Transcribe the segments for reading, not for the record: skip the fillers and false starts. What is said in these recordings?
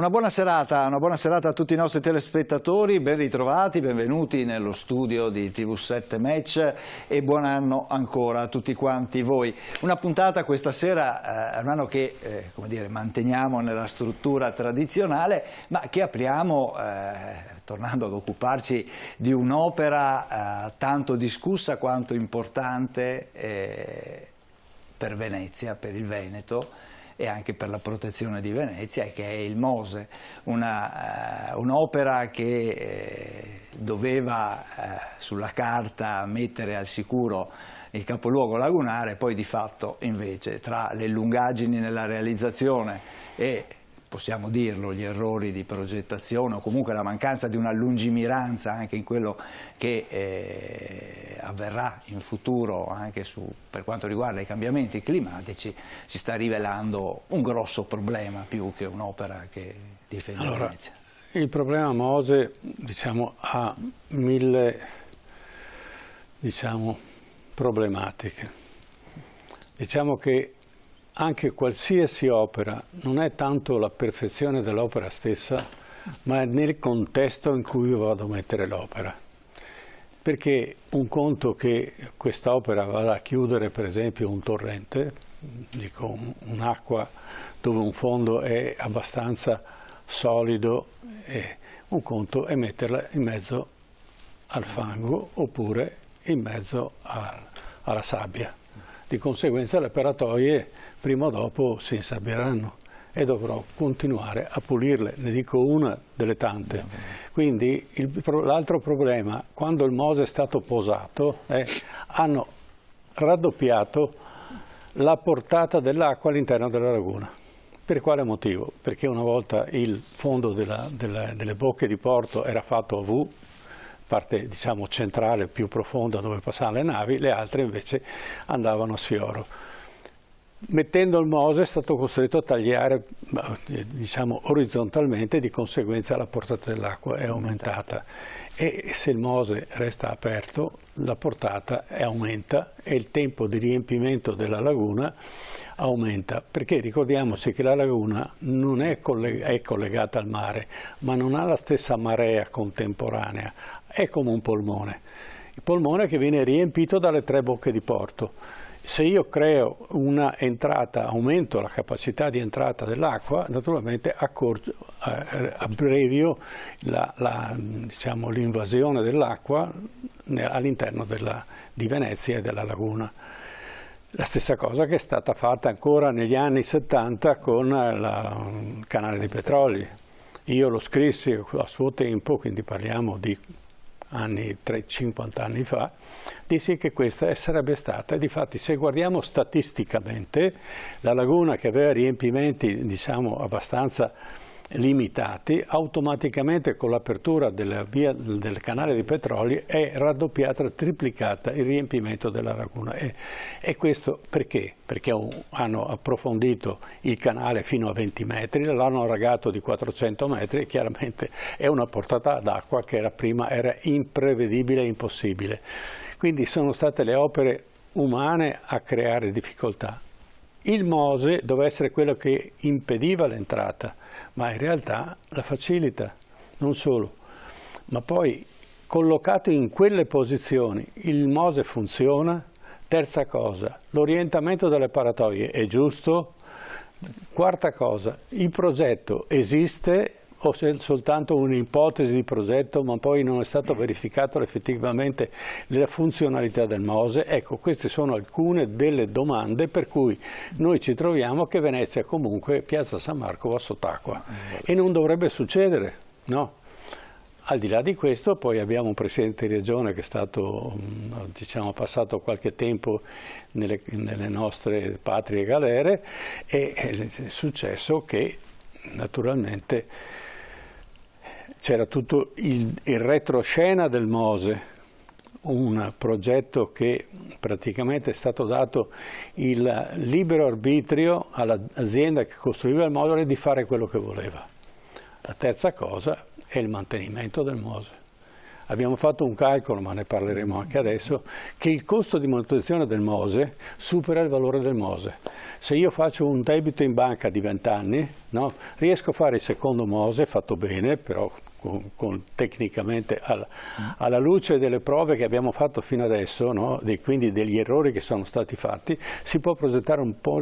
Una buona serata a tutti i nostri telespettatori, ben ritrovati, benvenuti nello studio di TV7 Match e buon anno ancora a tutti quanti voi. Una puntata questa sera, un anno che come dire, manteniamo nella struttura tradizionale, ma che apriamo tornando ad occuparci di un'opera tanto discussa quanto importante per Venezia, per il Veneto, e anche per la protezione di Venezia, che è il Mose, un'opera che doveva sulla carta mettere al sicuro il capoluogo lagunare, poi di fatto invece tra le lungaggini nella realizzazione e, possiamo dirlo, gli errori di progettazione o comunque la mancanza di una lungimiranza anche in quello che avverrà in futuro anche per quanto riguarda i cambiamenti climatici, si sta rivelando un grosso problema più che un'opera che difende Venezia. Il problema Mose, diciamo, ha mille problematiche. Diciamo che anche qualsiasi opera non è tanto la perfezione dell'opera stessa, ma è nel contesto in cui io vado a mettere l'opera. Perché un conto che questa opera vada a chiudere per esempio un torrente, dico un'acqua dove un fondo è abbastanza solido, e un conto è metterla in mezzo al fango oppure in mezzo alla sabbia. Di conseguenza le paratoie prima o dopo si insabbieranno e dovrò continuare a pulirle, ne dico una delle tante. Quindi l'altro problema, quando il Mose è stato posato, hanno raddoppiato la portata dell'acqua all'interno della laguna. Per quale motivo? Perché una volta il fondo delle bocche di porto era fatto a V, parte diciamo centrale più profonda dove passavano le navi, le altre invece andavano a sfioro. Mettendo il Mose è stato costretto a tagliare diciamo orizzontalmente, di conseguenza la portata dell'acqua è aumentata e se il Mose resta aperto la portata aumenta e il tempo di riempimento della laguna aumenta, perché ricordiamoci che la laguna non è collegata al mare, ma non ha la stessa marea contemporanea, è come un polmone. Il polmone che viene riempito dalle 3 bocche di porto. Se io creo una entrata, aumento la capacità di entrata dell'acqua, naturalmente abbrevio l'invasione dell'acqua all'interno di Venezia e della laguna. La stessa cosa che è stata fatta ancora negli anni 70 con il canale dei Petroli. Io lo scrissi a suo tempo, quindi parliamo di 50 anni fa, dissi che questa sarebbe stata, e difatti se guardiamo statisticamente, la laguna che aveva riempimenti diciamo abbastanza limitati, automaticamente con l'apertura del canale dei Petroli è raddoppiata, triplicata il riempimento della laguna. E questo perché? Perché hanno approfondito il canale fino a 20 metri, l'hanno allagato di 400 metri e chiaramente è una portata d'acqua che prima era imprevedibile e impossibile. Quindi sono state le opere umane a creare difficoltà. Il Mose doveva essere quello che impediva l'entrata, ma in realtà la facilita, non solo. Ma poi, collocato in quelle posizioni, il Mose funziona. Terza cosa, l'orientamento delle paratoie è giusto. Quarta cosa, il progetto esiste o se soltanto un'ipotesi di progetto, ma poi non è stato verificato effettivamente la funzionalità del Mose. Ecco, queste sono alcune delle domande per cui noi ci troviamo che Venezia comunque, Piazza San Marco, va sott'acqua. E non dovrebbe succedere, no? Al di là di questo, poi abbiamo un Presidente di Regione che è stato, diciamo, passato qualche tempo nelle nostre patrie galere e è successo che, naturalmente, c'era tutto il retroscena del Mose, un progetto che praticamente è stato dato il libero arbitrio all'azienda che costruiva il Mose di fare quello che voleva. La terza cosa è il mantenimento del Mose. abbiamo fatto un calcolo, ma ne parleremo anche adesso, che il costo di manutenzione del MOSE supera il valore del MOSE. Se io faccio un debito in banca di 20 anni, no, riesco a fare il secondo MOSE fatto bene, però tecnicamente alla luce delle prove che abbiamo fatto fino adesso, no, quindi degli errori che sono stati fatti, si può progettare un po'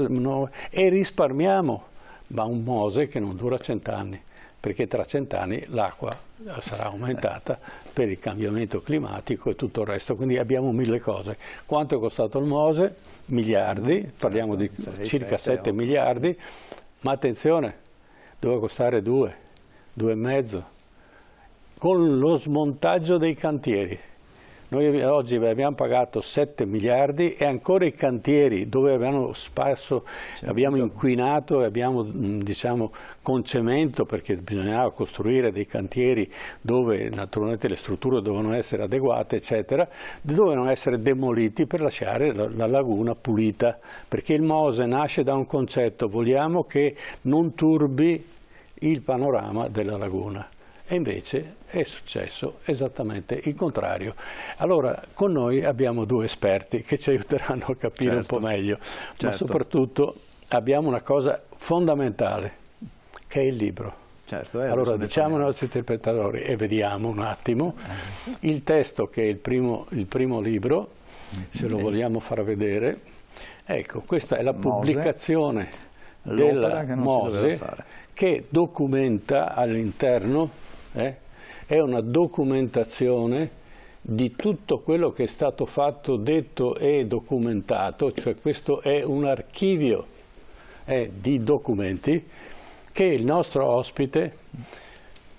e risparmiamo, ma un MOSE che non dura 100 anni, perché tra 100 anni l'acqua sarà aumentata per il cambiamento climatico e tutto il resto, quindi abbiamo 1000 cose. Quanto è costato il MOSE? Miliardi, parliamo di circa 7 miliardi, ma attenzione, doveva costare 2,5, con lo smontaggio dei cantieri. Noi oggi abbiamo pagato 7 miliardi e ancora i cantieri dove abbiamo sparso, abbiamo inquinato e abbiamo con cemento, perché bisognava costruire dei cantieri dove naturalmente le strutture dovevano essere adeguate, eccetera, dovevano essere demoliti per lasciare la laguna pulita, perché il MOSE nasce da un concetto: vogliamo che non turbi il panorama della laguna. E invece è successo esattamente il contrario. Allora, con noi abbiamo 2 esperti che ci aiuteranno a capire un po' meglio, ma soprattutto abbiamo una cosa fondamentale, che è il libro. Allora, diciamo ai nostri interpretatori e vediamo un attimo il testo, che è il primo libro, se lo vogliamo far vedere. Ecco, questa è la pubblicazione della MOSE, che documenta all'interno, è una documentazione di tutto quello che è stato fatto, detto e documentato, cioè questo è un archivio di documenti che il nostro ospite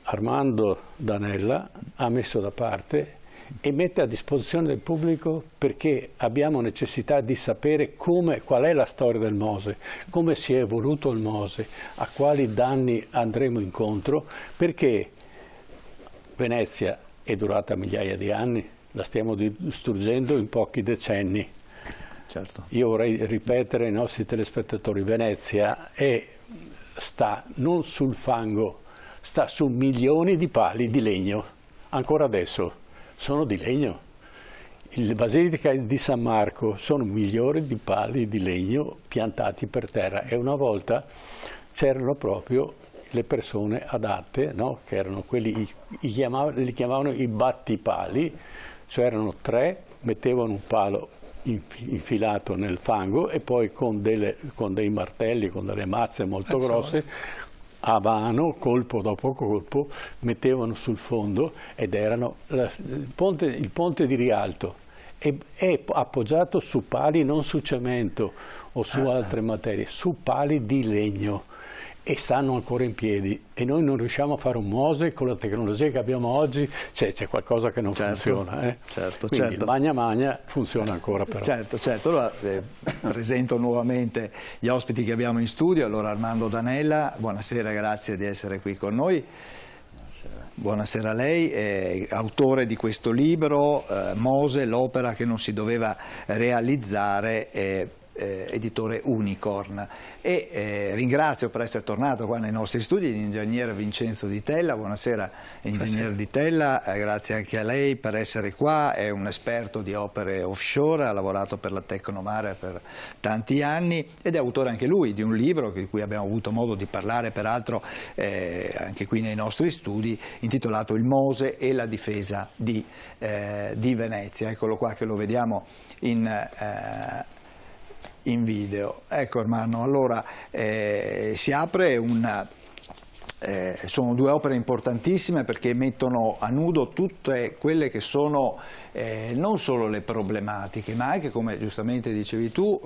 Armando Danella ha messo da parte e mette a disposizione del pubblico, perché abbiamo necessità di sapere qual è la storia del MOSE, come si è evoluto il MOSE, a quali danni andremo incontro, perché Venezia è durata migliaia di anni, la stiamo distruggendo in pochi decenni. Io vorrei ripetere ai nostri telespettatori: Venezia sta non sul fango, sta su milioni di pali di legno, ancora adesso sono di legno. La Basilica di San Marco sono milioni di pali di legno piantati per terra, e una volta c'erano proprio le persone adatte, no? Che erano quelli, li chiamavano i battipali, cioè erano 3, mettevano un palo infilato nel fango e poi con dei martelli, con delle mazze molto grosse, a mano, colpo dopo colpo, mettevano sul fondo, ed erano il ponte di Rialto è appoggiato su pali, non su cemento o su altre materie, su pali di legno, e stanno ancora in piedi, e noi non riusciamo a fare un MOSE con la tecnologia che abbiamo oggi. C'è qualcosa che non funziona. Quindi il magna magna funziona ancora, però. Certo. Allora presento nuovamente gli ospiti che abbiamo in studio. Allora, Armando Danella, buonasera, grazie di essere qui con noi. Buonasera a lei, autore di questo libro, MOSE, l'opera che non si doveva realizzare, editore Unicorn, e ringrazio per essere tornato qua nei nostri studi l'ingegner Vincenzo Di Tella. Buonasera ingegner Di Tella, grazie anche a lei per essere qua, è un esperto di opere offshore, ha lavorato per la Tecnomare per tanti anni ed è autore anche lui di un libro di cui abbiamo avuto modo di parlare peraltro anche qui nei nostri studi, intitolato Il MOSE e la difesa di Venezia. Eccolo qua che lo vediamo in video. Ecco, Armando, allora si apre sono 2 opere importantissime, perché mettono a nudo tutte quelle che sono non solo le problematiche, ma anche, come giustamente dicevi tu,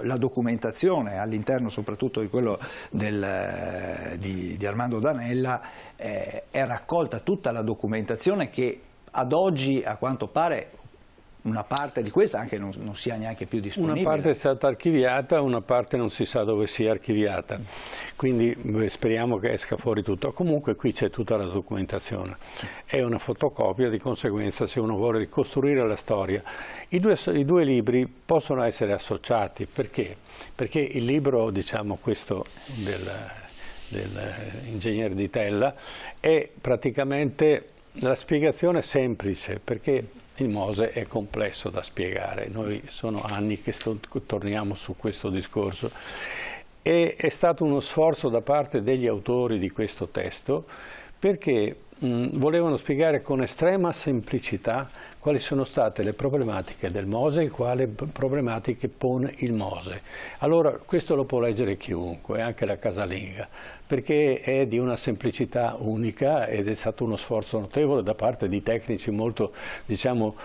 la documentazione all'interno soprattutto di quello di Armando Danella. È raccolta tutta la documentazione che ad oggi, a quanto pare, una parte di questa anche non sia neanche più disponibile. Una parte è stata archiviata, una parte non si sa dove sia archiviata, quindi speriamo che esca fuori tutto. Comunque qui c'è tutta la documentazione, è una fotocopia, di conseguenza, se uno vuole ricostruire la storia. I due libri possono essere associati, perché? Perché il libro, diciamo questo dell'ingegnere Di Tella, è praticamente la spiegazione è semplice, perché il Mose è complesso da spiegare. Noi sono anni che torniamo su questo discorso. E è stato uno sforzo da parte degli autori di questo testo, perché volevano spiegare con estrema semplicità quali sono state le problematiche del Mose e quali problematiche pone il Mose. Allora questo lo può leggere chiunque, anche la casalinga, perché è di una semplicità unica ed è stato uno sforzo notevole da parte di tecnici molto, diciamo,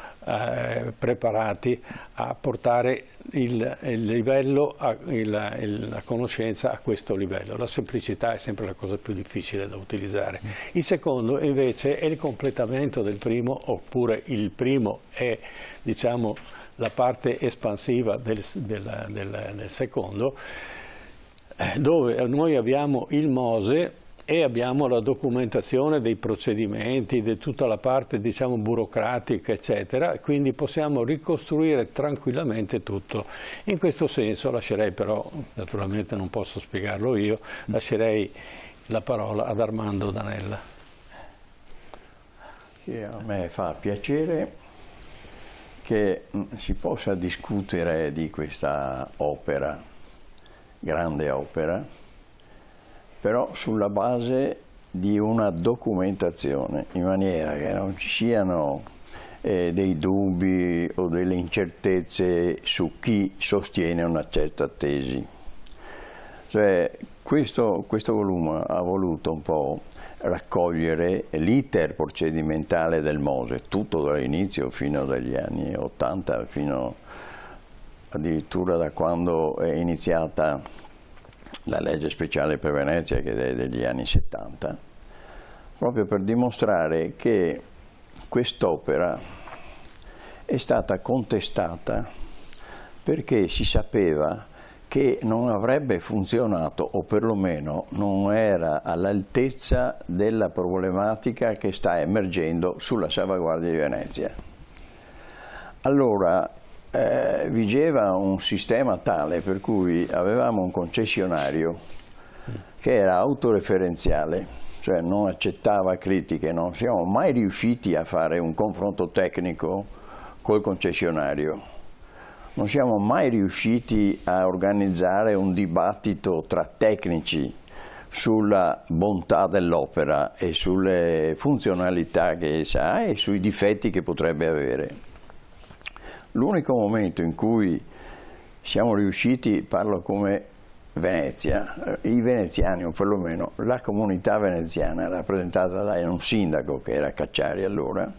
preparati a portare il livello, la conoscenza a questo livello. La semplicità è sempre la cosa più difficile da utilizzare. Il secondo invece è il completamento del primo, oppure il primo è, diciamo, la parte espansiva del secondo, dove noi abbiamo il Mose e abbiamo la documentazione dei procedimenti, di tutta la parte, diciamo, burocratica, eccetera, quindi possiamo ricostruire tranquillamente tutto. In questo senso lascerei però, naturalmente non posso spiegarlo io, lascerei la parola ad Armando Danella. A me fa piacere che si possa discutere di questa opera, grande opera, però sulla base di una documentazione, in maniera che non ci siano dei dubbi o delle incertezze su chi sostiene una certa tesi. Cioè, questo volume ha voluto un po' raccogliere l'iter procedimentale del Mose, tutto dall'inizio fino agli anni 80, fino addirittura da quando è iniziata la legge speciale per Venezia, che è degli anni 70, proprio per dimostrare che quest'opera è stata contestata perché si sapeva che non avrebbe funzionato, o perlomeno non era all'altezza della problematica che sta emergendo sulla salvaguardia di Venezia. Allora vigeva un sistema tale per cui avevamo un concessionario che era autoreferenziale, cioè non accettava critiche, non siamo mai riusciti a fare un confronto tecnico col concessionario. Non siamo mai riusciti a organizzare un dibattito tra tecnici sulla bontà dell'opera e sulle funzionalità che essa ha e sui difetti che potrebbe avere. L'unico momento in cui siamo riusciti, parlo come Venezia, i veneziani, o perlomeno la comunità veneziana rappresentata da un sindaco che era Cacciari allora,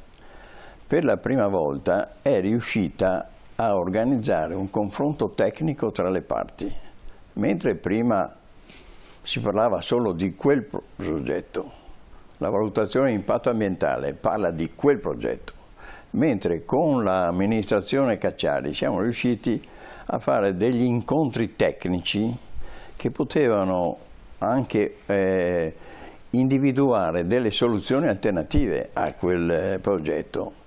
per la prima volta è riuscita a organizzare un confronto tecnico tra le parti, mentre prima si parlava solo di quel progetto. La valutazione di impatto ambientale parla di quel progetto, mentre con l'amministrazione Cacciari siamo riusciti a fare degli incontri tecnici che potevano anche individuare delle soluzioni alternative a quel progetto.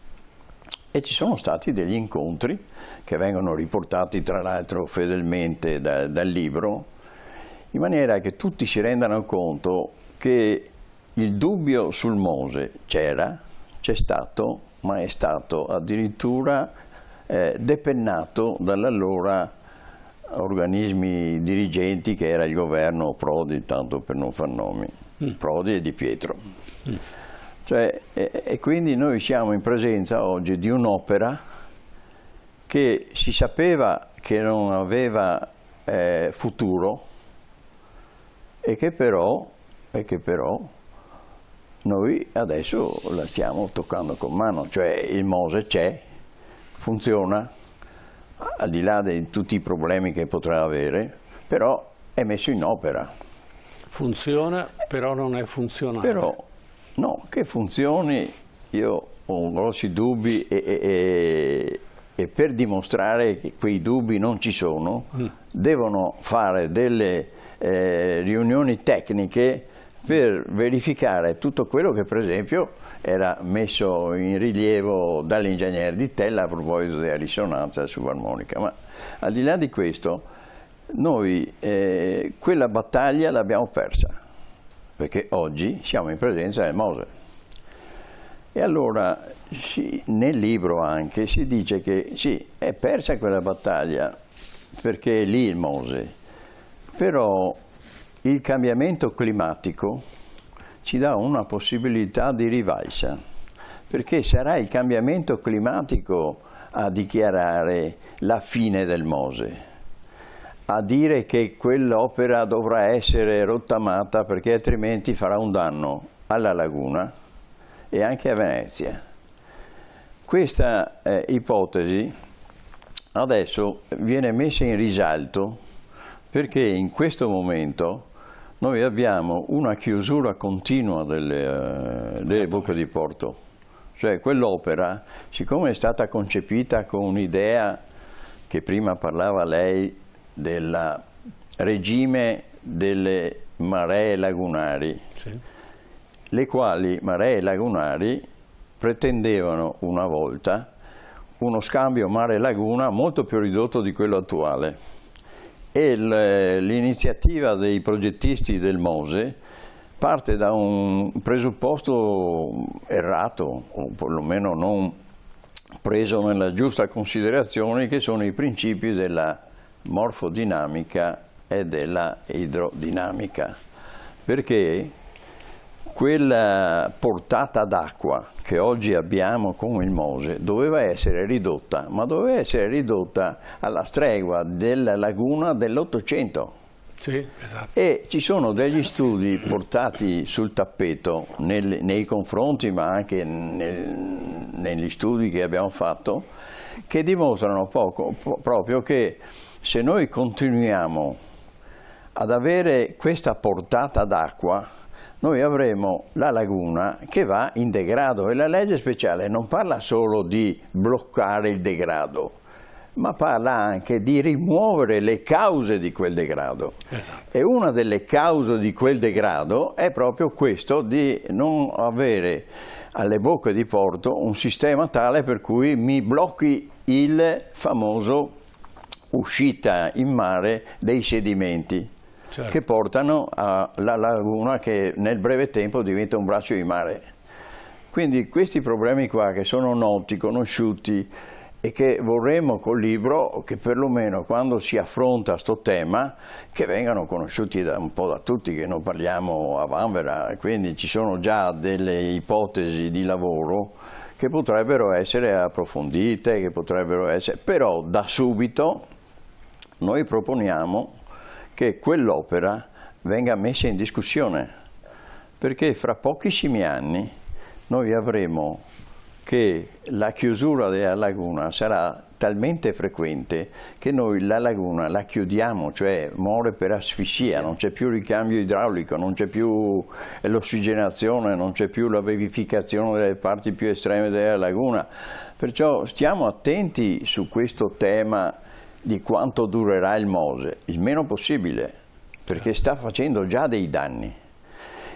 E ci sono stati degli incontri che vengono riportati tra l'altro fedelmente dal libro, in maniera che tutti si rendano conto che il dubbio sul Mose c'è stato, ma è stato addirittura depennato dall'allora organismi dirigenti che era il governo Prodi, tanto per non far nomi, Prodi e Di Pietro. Cioè, e quindi noi siamo in presenza oggi di un'opera che si sapeva che non aveva futuro e che però noi adesso la stiamo toccando con mano, cioè il Mose c'è, funziona, al di là di tutti i problemi che potrà avere, però è messo in opera. Funziona, però non è funzionale. Però, no, che funzioni, io ho grossi dubbi e per dimostrare che quei dubbi non ci sono, devono fare delle riunioni tecniche per verificare tutto quello che per esempio era messo in rilievo dall'ingegnere Di Tella a proposito della risonanza subarmonica. Ma al di là di questo, noi quella battaglia l'abbiamo persa, perché oggi siamo in presenza del Mose E allora nel libro anche si dice che sì, è persa quella battaglia perché è lì il Mose, però il cambiamento climatico ci dà una possibilità di rivalsa, perché sarà il cambiamento climatico a dichiarare la fine del Mose, a dire che quell'opera dovrà essere rottamata perché altrimenti farà un danno alla laguna e anche a Venezia. Questa ipotesi adesso viene messa in risalto perché in questo momento noi abbiamo una chiusura continua delle bocche di porto. Cioè quell'opera, siccome è stata concepita con un'idea che prima parlava lei del regime delle maree lagunari, Sì. le quali maree lagunari pretendevano una volta uno scambio mare-laguna molto più ridotto di quello attuale. E l'iniziativa dei progettisti del Mose parte da un presupposto errato, o perlomeno non preso nella giusta considerazione, che sono i principi della morfodinamica e della idrodinamica, perché quella portata d'acqua che oggi abbiamo con il Mose doveva essere ridotta, ma doveva essere ridotta alla stregua della laguna dell'Ottocento. Sì, esatto. E ci sono degli studi portati sul tappeto nei confronti, ma anche negli studi che abbiamo fatto, che dimostrano proprio che se noi continuiamo ad avere questa portata d'acqua, noi avremo la laguna che va in degrado, e la legge speciale non parla solo di bloccare il degrado, ma parla anche di rimuovere le cause di quel degrado. Esatto. E una delle cause di quel degrado è proprio questo di non avere alle bocche di porto un sistema tale per cui mi blocchi il famoso uscita in mare dei sedimenti. Certo. Che portano alla laguna che nel breve tempo diventa un braccio di mare. Quindi questi problemi qua che sono noti, conosciuti e che vorremmo col libro che perlomeno quando si affronta sto tema che vengano conosciuti un po' da tutti, che non parliamo a vanvera, quindi ci sono già delle ipotesi di lavoro che potrebbero essere approfondite, che potrebbero essere, però da subito noi proponiamo che quell'opera venga messa in discussione, perché fra pochissimi anni noi avremo che la chiusura della laguna sarà talmente frequente che noi la laguna la chiudiamo, cioè muore per asfissia, sì. Non c'è più ricambio idraulico, non c'è più l'ossigenazione, non c'è più la vivificazione delle parti più estreme della laguna. Perciò stiamo attenti su questo tema di quanto durerà il Mose, il meno possibile, perché sta facendo già dei danni.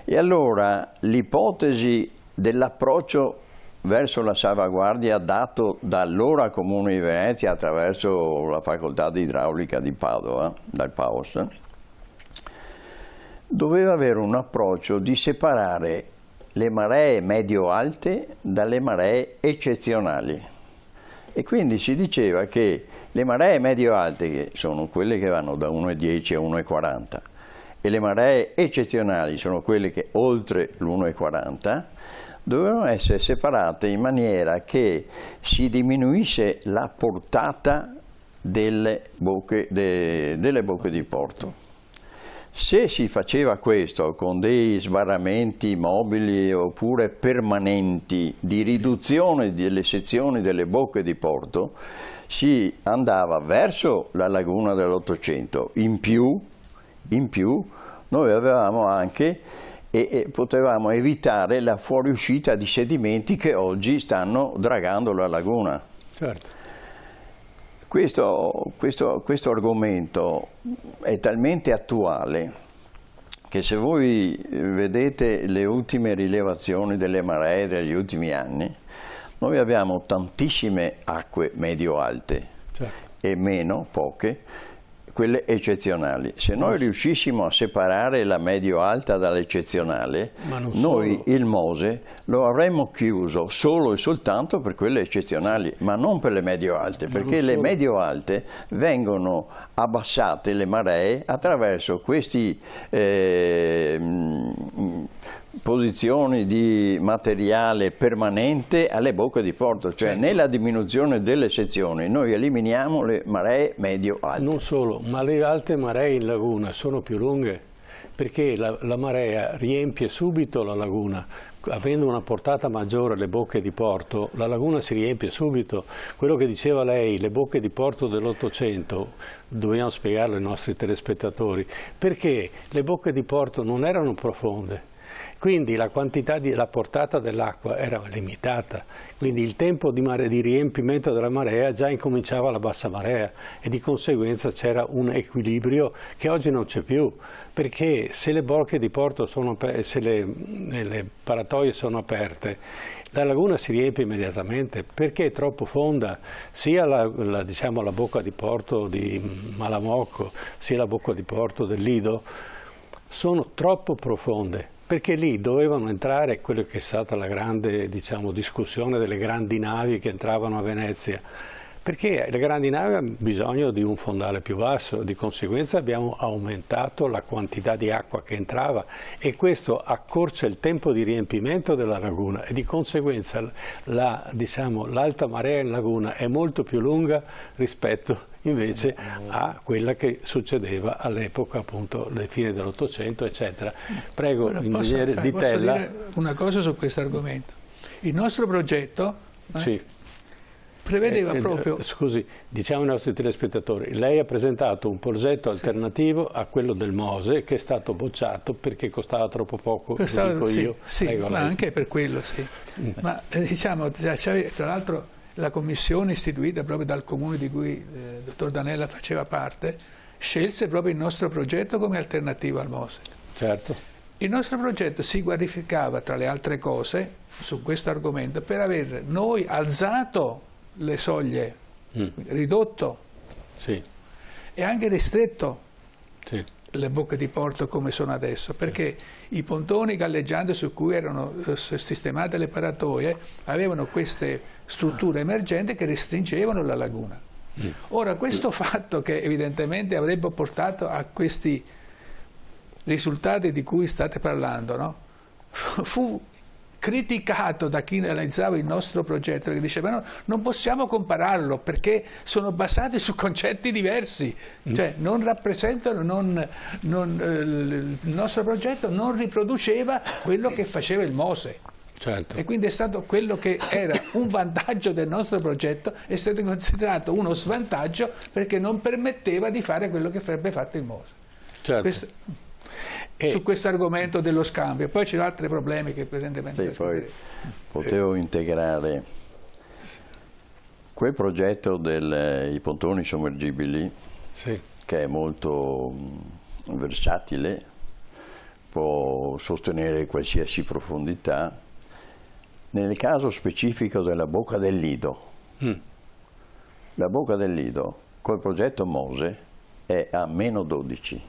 E allora l'ipotesi dell'approccio verso la salvaguardia dato dall'allora Comune di Venezia attraverso la facoltà di idraulica di Padova, dal PAOS, doveva avere un approccio di separare le maree medio-alte dalle maree eccezionali. E quindi si diceva che le maree medio-alte, che sono quelle che vanno da 1,10 a 1,40, e le maree eccezionali sono quelle che oltre l'1,40, dovevano essere separate in maniera che si diminuisse la portata delle bocche di porto. Se si faceva questo con dei sbarramenti mobili oppure permanenti di riduzione delle sezioni delle bocche di porto, si andava verso la laguna dell'Ottocento. In più noi avevamo anche e potevamo evitare la fuoriuscita di sedimenti che oggi stanno dragando la laguna. Certo. Questo argomento è talmente attuale che se voi vedete le ultime rilevazioni delle maree degli ultimi anni, noi abbiamo tantissime acque medio-alte, certo, e meno, poche, quelle eccezionali. Se noi riuscissimo a separare la medio-alta dall'eccezionale, noi il Mose lo avremmo chiuso solo e soltanto per quelle eccezionali, ma non per le medio-alte, perché le medio-alte vengono abbassate, le maree, attraverso questi posizioni di materiale permanente alle bocche di porto, cioè nella diminuzione delle sezioni noi eliminiamo le maree medio-alte. Non solo, ma le alte maree in laguna sono più lunghe, perché la marea riempie subito la laguna. Avendo una portata maggiore alle bocche di porto, la laguna si riempie subito. Quello che diceva lei, le bocche di porto dell'Ottocento, dobbiamo spiegarlo ai nostri telespettatori, perché le bocche di porto non erano profonde. Quindi la portata dell'acqua era limitata, quindi il tempo di riempimento della marea già incominciava alla bassa marea e di conseguenza c'era un equilibrio che oggi non c'è più, perché se le bocche di porto se le paratoie sono aperte, la laguna si riempie immediatamente perché è troppo fonda, sia diciamo, la bocca di porto di Malamocco sia la bocca di porto del Lido sono troppo profonde, perché lì dovevano entrare quello che è stata la grande, diciamo, discussione delle grandi navi che entravano a Venezia, perché le grandi navi hanno bisogno di un fondale più basso, di conseguenza abbiamo aumentato la quantità di acqua che entrava e questo accorcia il tempo di riempimento della laguna e di conseguenza l'alta marea in laguna è molto più lunga rispetto invece a quella che succedeva all'epoca appunto alla fine dell'Ottocento eccetera. Prego, ingegnere Di Tella. Posso dire una cosa su questo argomento? Il nostro progetto prevedeva proprio... Scusi, diciamo ai nostri telespettatori, lei ha presentato un progetto alternativo a quello del Mose che è stato bocciato perché costava troppo poco, lo dico io. Sì, prego, ma anche per quello sì. Ma diciamo, tra l'altro la commissione istituita proprio dal comune di cui il dottor Danella faceva parte, scelse proprio il nostro progetto come alternativa al Mose. Certo. Il nostro progetto si qualificava, tra le altre cose, su questo argomento, per aver noi alzato le soglie, ridotto e anche ristretto le bocche di porto come sono adesso, perché i pontoni galleggianti su cui erano sistemate le paratoie avevano queste strutture emergenti che restringevano la laguna. Ora questo fatto, che evidentemente avrebbe portato a questi risultati di cui state parlando, no? Fu criticato da chi analizzava il nostro progetto, che diceva no, non possiamo compararlo perché sono basati su concetti diversi, cioè non rappresentano, il nostro progetto non riproduceva quello che faceva il Mose. Certo. E quindi è stato quello che era un vantaggio del nostro progetto è stato considerato uno svantaggio perché non permetteva di fare quello che avrebbe fatto il Mose. Certo. Su questo argomento dello scambio, poi ci sono altri problemi che presentemente poi potevo integrare quel progetto dei pontoni sommergibili che è molto versatile, può sostenere qualsiasi profondità. Nel caso specifico della bocca del Lido, la bocca del Lido col progetto Mose è a meno 12.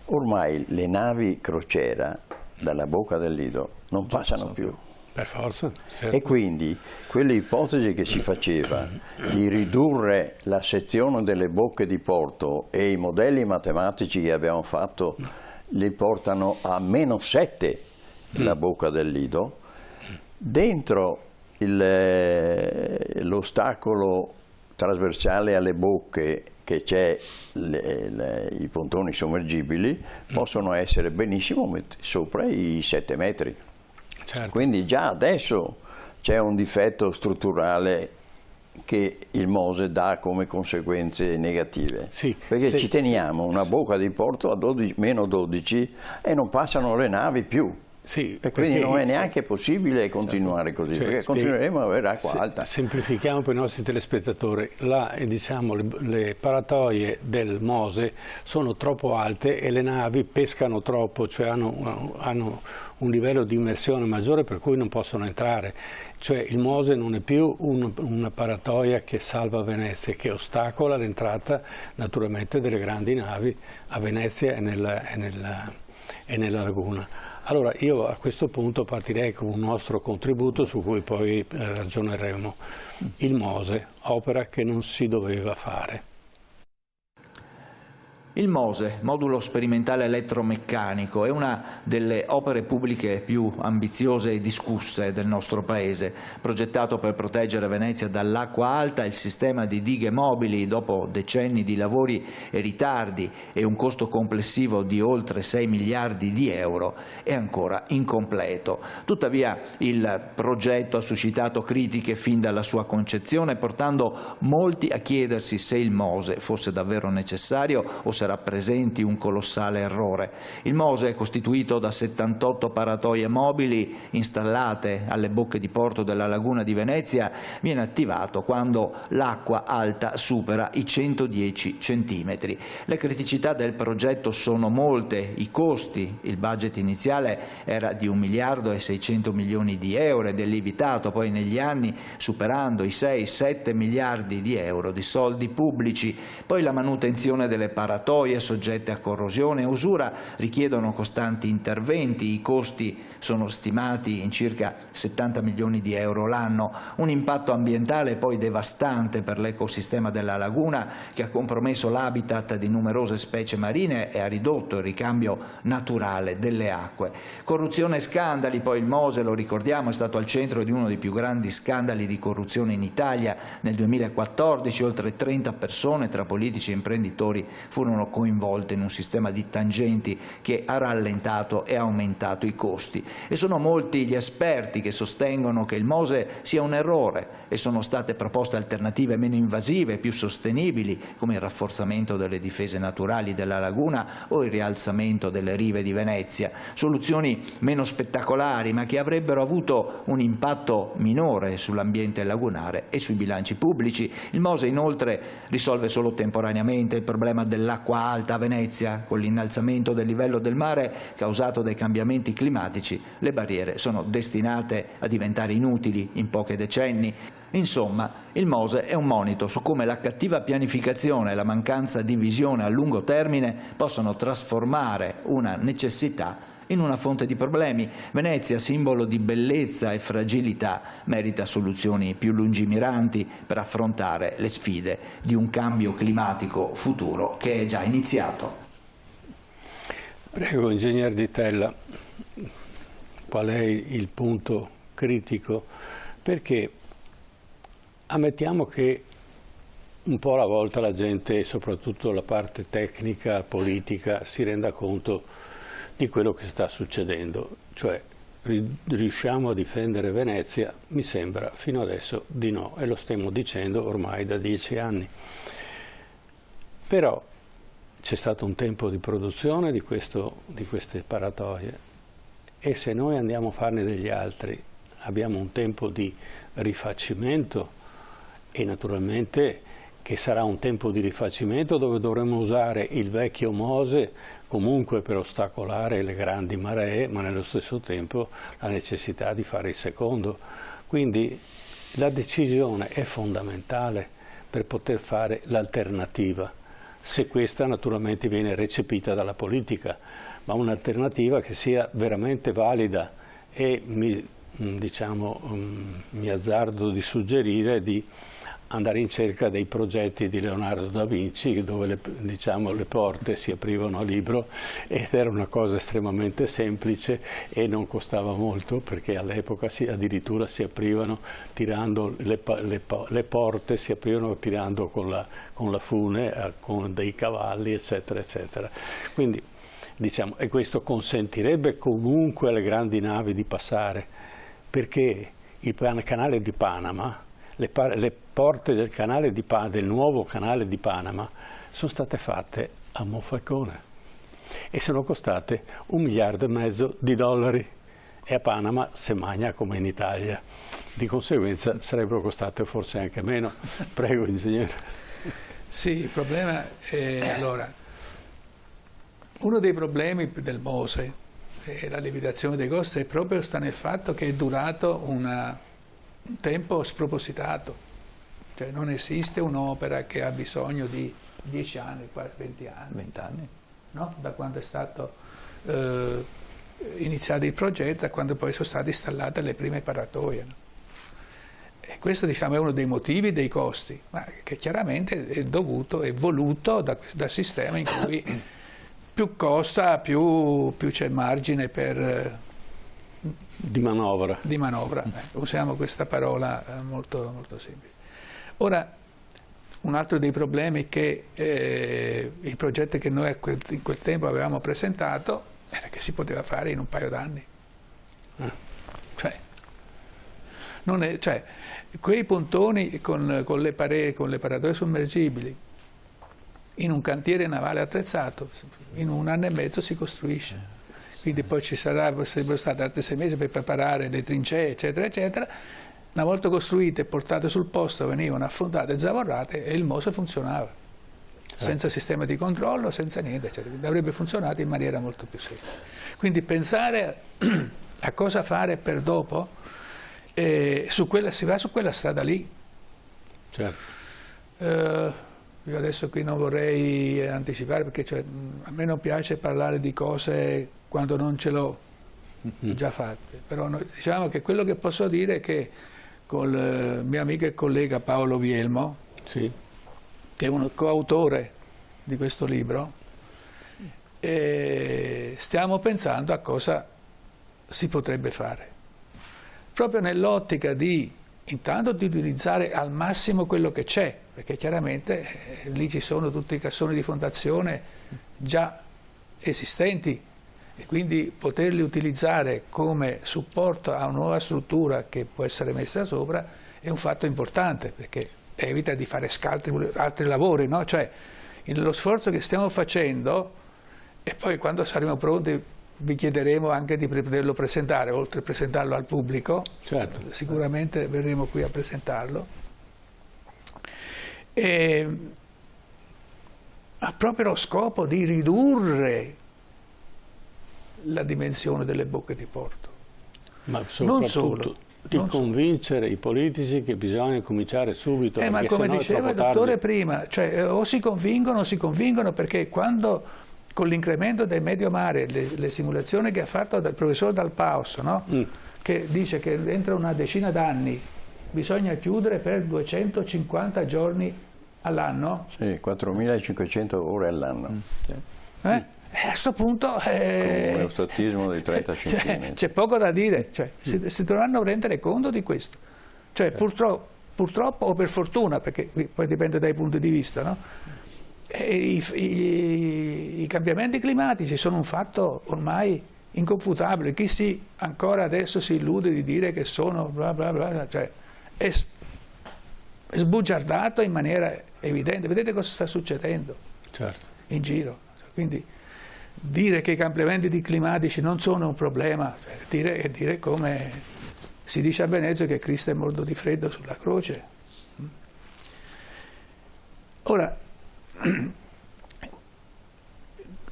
Ormai le navi crociera dalla bocca del Lido non passano più. Per forza. Certo. E quindi quelle ipotesi che si faceva di ridurre la sezione delle bocche di porto e i modelli matematici che abbiamo fatto li portano a meno 7 la bocca del Lido, dentro l'ostacolo trasversale alle bocche che c'è, i pontoni sommergibili possono essere benissimo sopra i 7 metri. Certo. Quindi già adesso c'è un difetto strutturale che il Mose dà come conseguenze negative, perché ci teniamo una bocca di porto a meno 12 e non passano le navi più. Sì, e quindi non è neanche possibile continuare così, perché continueremo ad avere acqua alta. Semplifichiamo per i nostri telespettatori, diciamo, le paratoie del Mose sono troppo alte e le navi pescano troppo, cioè hanno un livello di immersione maggiore per cui non possono entrare. Cioè il Mose non è più una paratoia che salva Venezia, che ostacola l'entrata naturalmente delle grandi navi a Venezia e nella laguna. Allora io a questo punto partirei con un nostro contributo su cui poi ragioneremo. Il Mose, opera che non si doveva fare. Il Mose, modulo sperimentale elettromeccanico, è una delle opere pubbliche più ambiziose e discusse del nostro Paese. Progettato per proteggere Venezia dall'acqua alta, il sistema di dighe mobili, dopo decenni di lavori e ritardi e un costo complessivo di oltre 6 miliardi di euro, è ancora incompleto. Tuttavia il progetto ha suscitato critiche fin dalla sua concezione, portando molti a chiedersi se il Mose fosse davvero necessario o se rappresenti un colossale errore. Il Mose è costituito da 78 paratoie mobili installate alle bocche di porto della laguna di Venezia, viene attivato quando l'acqua alta supera i 110 centimetri. Le criticità del progetto sono molte, i costi, il budget iniziale era di 1 miliardo e 600 milioni di euro ed è lievitato poi negli anni superando i 6-7 miliardi di euro di soldi pubblici, poi la manutenzione delle paratoie soggette a corrosione e usura richiedono costanti interventi, i costi sono stimati in circa 70 milioni di euro l'anno, un impatto ambientale poi devastante per l'ecosistema della laguna che ha compromesso l'habitat di numerose specie marine e ha ridotto il ricambio naturale delle acque. Corruzione e scandali, poi il Mose, lo ricordiamo, è stato al centro di uno dei più grandi scandali di corruzione in Italia. Nel 2014 oltre 30 persone tra politici e imprenditori furono coinvolte in un sistema di tangenti che ha rallentato e aumentato i costi. E sono molti gli esperti che sostengono che il Mose sia un errore e sono state proposte alternative meno invasive, più sostenibili, come il rafforzamento delle difese naturali della laguna o il rialzamento delle rive di Venezia, soluzioni meno spettacolari ma che avrebbero avuto un impatto minore sull'ambiente lagunare e sui bilanci pubblici. Il Mose inoltre risolve solo temporaneamente il problema dell'acqua alta a Venezia. Con l'innalzamento del livello del mare causato dai cambiamenti climatici, le barriere sono destinate a diventare inutili in pochi decenni. Insomma, il Mose è un monito su come la cattiva pianificazione e la mancanza di visione a lungo termine possono trasformare una necessità in una fonte di problemi. Venezia, simbolo di bellezza e fragilità, merita soluzioni più lungimiranti per affrontare le sfide di un cambio climatico futuro che è già iniziato. Prego, ingegner Di Tella, qual è il punto critico? Perché ammettiamo che un po' alla volta la gente, soprattutto la parte tecnica, politica, si renda conto di quello che sta succedendo, cioè riusciamo a difendere Venezia? Mi sembra fino adesso di no, e lo stiamo dicendo ormai da 10 anni. Però c'è stato un tempo di produzione di queste paratoie e se noi andiamo a farne degli altri abbiamo un tempo di rifacimento e naturalmente che sarà un tempo di rifacimento dove dovremo usare il vecchio Mose comunque per ostacolare le grandi maree, ma nello stesso tempo la necessità di fare il secondo. Quindi la decisione è fondamentale per poter fare l'alternativa, se questa naturalmente viene recepita dalla politica, ma un'alternativa che sia veramente valida e mi azzardo di suggerire di andare in cerca dei progetti di Leonardo da Vinci dove le porte si aprivano a libro ed era una cosa estremamente semplice e non costava molto perché all'epoca addirittura si aprivano tirando le porte, si aprivano tirando con la fune, con dei cavalli eccetera eccetera. Quindi e questo consentirebbe comunque alle grandi navi di passare perché il canale di Panama, le porte del nuovo canale di Panama sono state fatte a Monfalcone e sono costate $1,5 miliardi di dollari. e a Panama si mangia come in Italia. Di conseguenza sarebbero costate forse anche meno. Prego, ingegnere. Sì, il problema è, allora, uno dei problemi del Mose e la lievitazione dei costi proprio sta nel fatto che è durato un tempo spropositato, cioè non esiste un'opera che ha bisogno di 10 anni, quasi 20 anni. 20 anni. No? Da quando è stato iniziato il progetto a quando poi sono state installate le prime paratoie. No? E questo, diciamo, è uno dei motivi dei costi, ma che chiaramente è dovuto e voluto dal sistema in cui più costa, più c'è margine per... Di manovra. Di manovra, usiamo questa parola molto, molto semplice. Ora, un altro dei problemi è che il progetto che noi in quel tempo avevamo presentato era che si poteva fare in un paio d'anni. Cioè, quei pontoni con le paratoie sommergibili in un cantiere navale attrezzato, in 1 anno e mezzo si costruisce. Quindi poi sarebbero stati altri 6 mesi per preparare le trincee, eccetera, eccetera. Una volta costruite e portate sul posto venivano affondate e zavorrate e il Mose funzionava, senza sistema di controllo, senza niente, eccetera. Quindi avrebbe funzionato in maniera molto più semplice. Quindi pensare a cosa fare per dopo, si va su quella strada lì. Certo. Io adesso qui non vorrei anticipare perché a me non piace parlare di cose quando non ce l'ho già fatte, però diciamo che quello che posso dire è che con il mio amico e collega Paolo Vielmo, sì, che è un coautore di questo libro, stiamo pensando a cosa si potrebbe fare, proprio nell'ottica di intanto di utilizzare al massimo quello che c'è, perché chiaramente lì ci sono tutti i cassoni di fondazione già esistenti e quindi poterli utilizzare come supporto a una nuova struttura che può essere messa sopra è un fatto importante, perché evita di fare altri lavori, no? Cioè, lo sforzo che stiamo facendo, e poi quando saremo pronti vi chiederemo anche di poterlo presentare, oltre a presentarlo al pubblico, certo, sicuramente verremo qui a presentarlo. Ha proprio lo scopo di ridurre la dimensione delle bocche di porto. Ma soprattutto di convincere i politici che bisogna cominciare subito. Ma come diceva il dottore prima, cioè, o si convincono perché quando con l'incremento del medio mare, le simulazioni che ha fatto il professor Dal Paus, no? Che dice che entro una decina d'anni bisogna chiudere per 250 giorni all'anno. Sì, 4.500 ore all'anno. A questo punto con uno statismo di 30 centimetri. C'è poco da dire, cioè, si dovranno rendere conto di questo. Cioè, purtroppo o per fortuna, perché poi dipende dai punti di vista, no? I cambiamenti climatici sono un fatto ormai inconfutabile. Chi ancora adesso si illude di dire che sono bla bla bla, cioè è sbugiardato in maniera evidente. Vedete cosa sta succedendo in giro. Quindi dire che i cambiamenti climatici non sono un problema, è dire come si dice a Venezia che Cristo è morto di freddo sulla croce. Ora,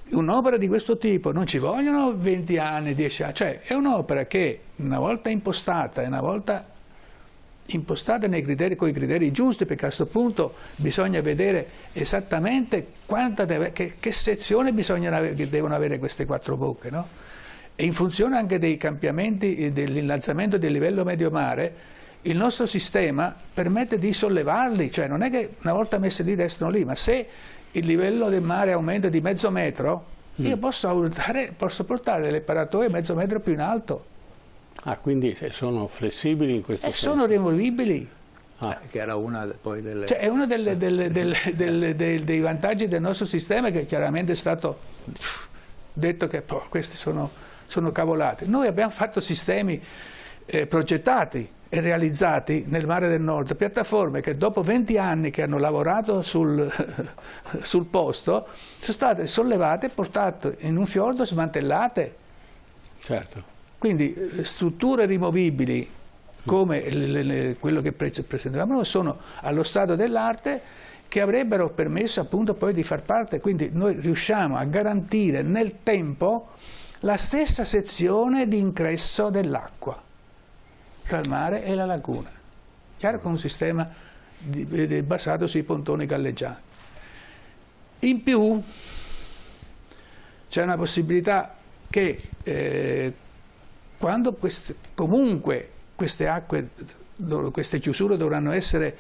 un'opera di questo tipo non ci vogliono 20 anni, 10 anni, cioè è un'opera che una volta impostata e una volta impostata con i criteri giusti, perché a questo punto bisogna vedere esattamente che sezione devono avere queste 4 bocche, no? E in funzione anche dei cambiamenti dell'innalzamento del livello medio mare, il nostro sistema permette di sollevarli, cioè non è che una volta messi lì restano lì, ma se il livello del mare aumenta di mezzo metro, io posso portare le paratoie mezzo metro più in alto. Ah, quindi sono flessibili in questo senso? Sono rimovibili. Che era una poi delle... Cioè, è uno dei vantaggi del nostro sistema, che chiaramente è stato detto che questi sono cavolate. Noi abbiamo fatto sistemi progettati e realizzati nel Mare del Nord, piattaforme che dopo 20 anni che hanno lavorato sul posto sono state sollevate e portate in un fiordo, smantellate. Certo. Quindi strutture rimovibili come quello che presentavamo noi sono allo stato dell'arte, che avrebbero permesso appunto poi di far parte, quindi noi riusciamo a garantire nel tempo la stessa sezione di ingresso dell'acqua tra il mare e la laguna, chiaro, con un sistema basato sui pontoni galleggianti. In più c'è una possibilità che quando comunque queste acque, queste chiusure dovranno essere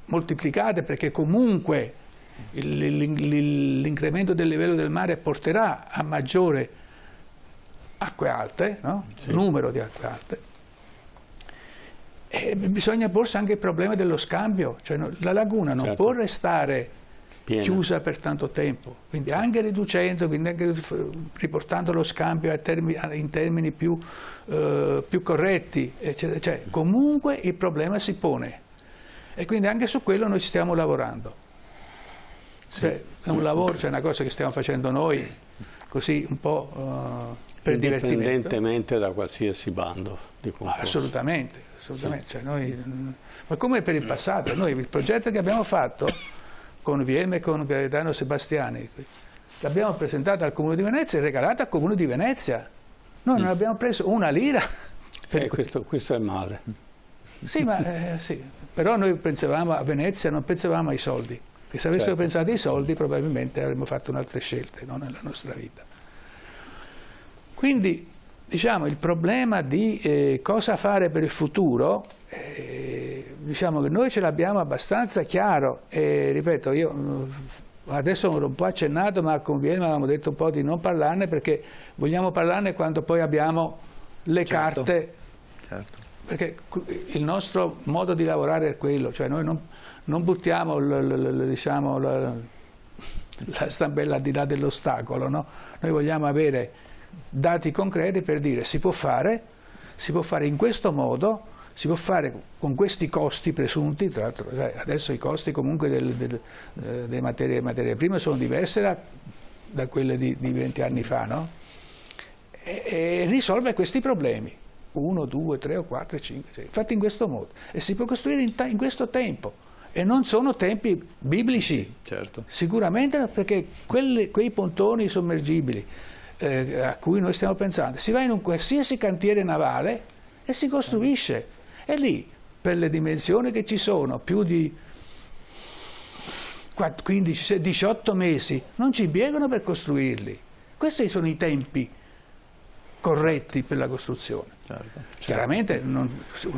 moltiplicate, perché comunque l'incremento del livello del mare porterà a maggiore acque alte, no? Sì. Numero di acque alte. E bisogna porsi anche il problema dello scambio, cioè la laguna non può restare piena, chiusa per tanto tempo, quindi anche riducendo, quindi anche riportando lo scambio in termini più corretti, eccetera. Cioè, comunque il problema si pone e quindi anche su quello noi ci stiamo lavorando. Sì. Cioè, è un lavoro, cioè una cosa che stiamo facendo noi così un po' per divertimento. Indipendentemente da qualsiasi bando di concorso. Assolutamente. Assolutamente. Cioè ma come per il passato, noi il progetto che abbiamo fatto con VM e con Gaetano Sebastiani l'abbiamo presentato al Comune di Venezia e regalato al Comune di Venezia. Noi non abbiamo preso una lira. Questo è male. Sì, sì, però noi pensavamo a Venezia, non pensavamo ai soldi, che se avessimo pensato ai soldi probabilmente avremmo fatto un'altre scelte, no, nella nostra vita. Quindi diciamo, il problema di cosa fare per il futuro, diciamo che noi ce l'abbiamo abbastanza chiaro, e ripeto, io adesso ho un po' accennato, ma con Vielma avevamo detto un po' di non parlarne, perché vogliamo parlarne quando poi abbiamo le carte, perché il nostro modo di lavorare è quello, cioè noi non buttiamo diciamo, la stampella al di là dell'ostacolo, no? Noi vogliamo avere dati concreti per dire si può fare in questo modo, si può fare con questi costi presunti, tra l'altro adesso i costi comunque delle materie prime sono diverse da quelle di 20 anni fa, no? E risolve questi problemi, 1, 2, 3 o 4, 5, 6, fatti in questo modo, e si può costruire in questo tempo, e non sono tempi biblici, sì, certo. Sicuramente, perché quei pontoni sommergibili a cui noi stiamo pensando, si va in un qualsiasi cantiere navale e si costruisce, e lì per le dimensioni che ci sono, più di 15, 18 mesi non ci impiegano per costruirli. Questi sono i tempi corretti per la costruzione. Certo. Chiaramente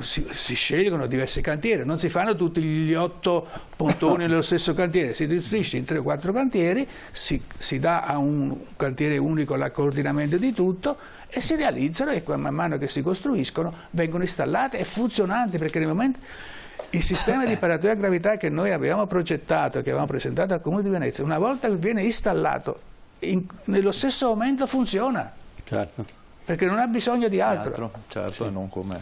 si scelgono diversi cantieri, non si fanno tutti gli 8 pontoni nello stesso cantiere, si distribuisce in 3 o 4 cantieri, si dà a un cantiere unico il coordinamento di tutto e si realizzano, e man mano che si costruiscono vengono installate e funzionanti, perché nel momento il sistema di paratoia a gravità che noi avevamo progettato, che avevamo presentato al Comune di Venezia, una volta che viene installato nello stesso momento funziona. Certo. Perché non ha bisogno di altro. Certo, sì. Non come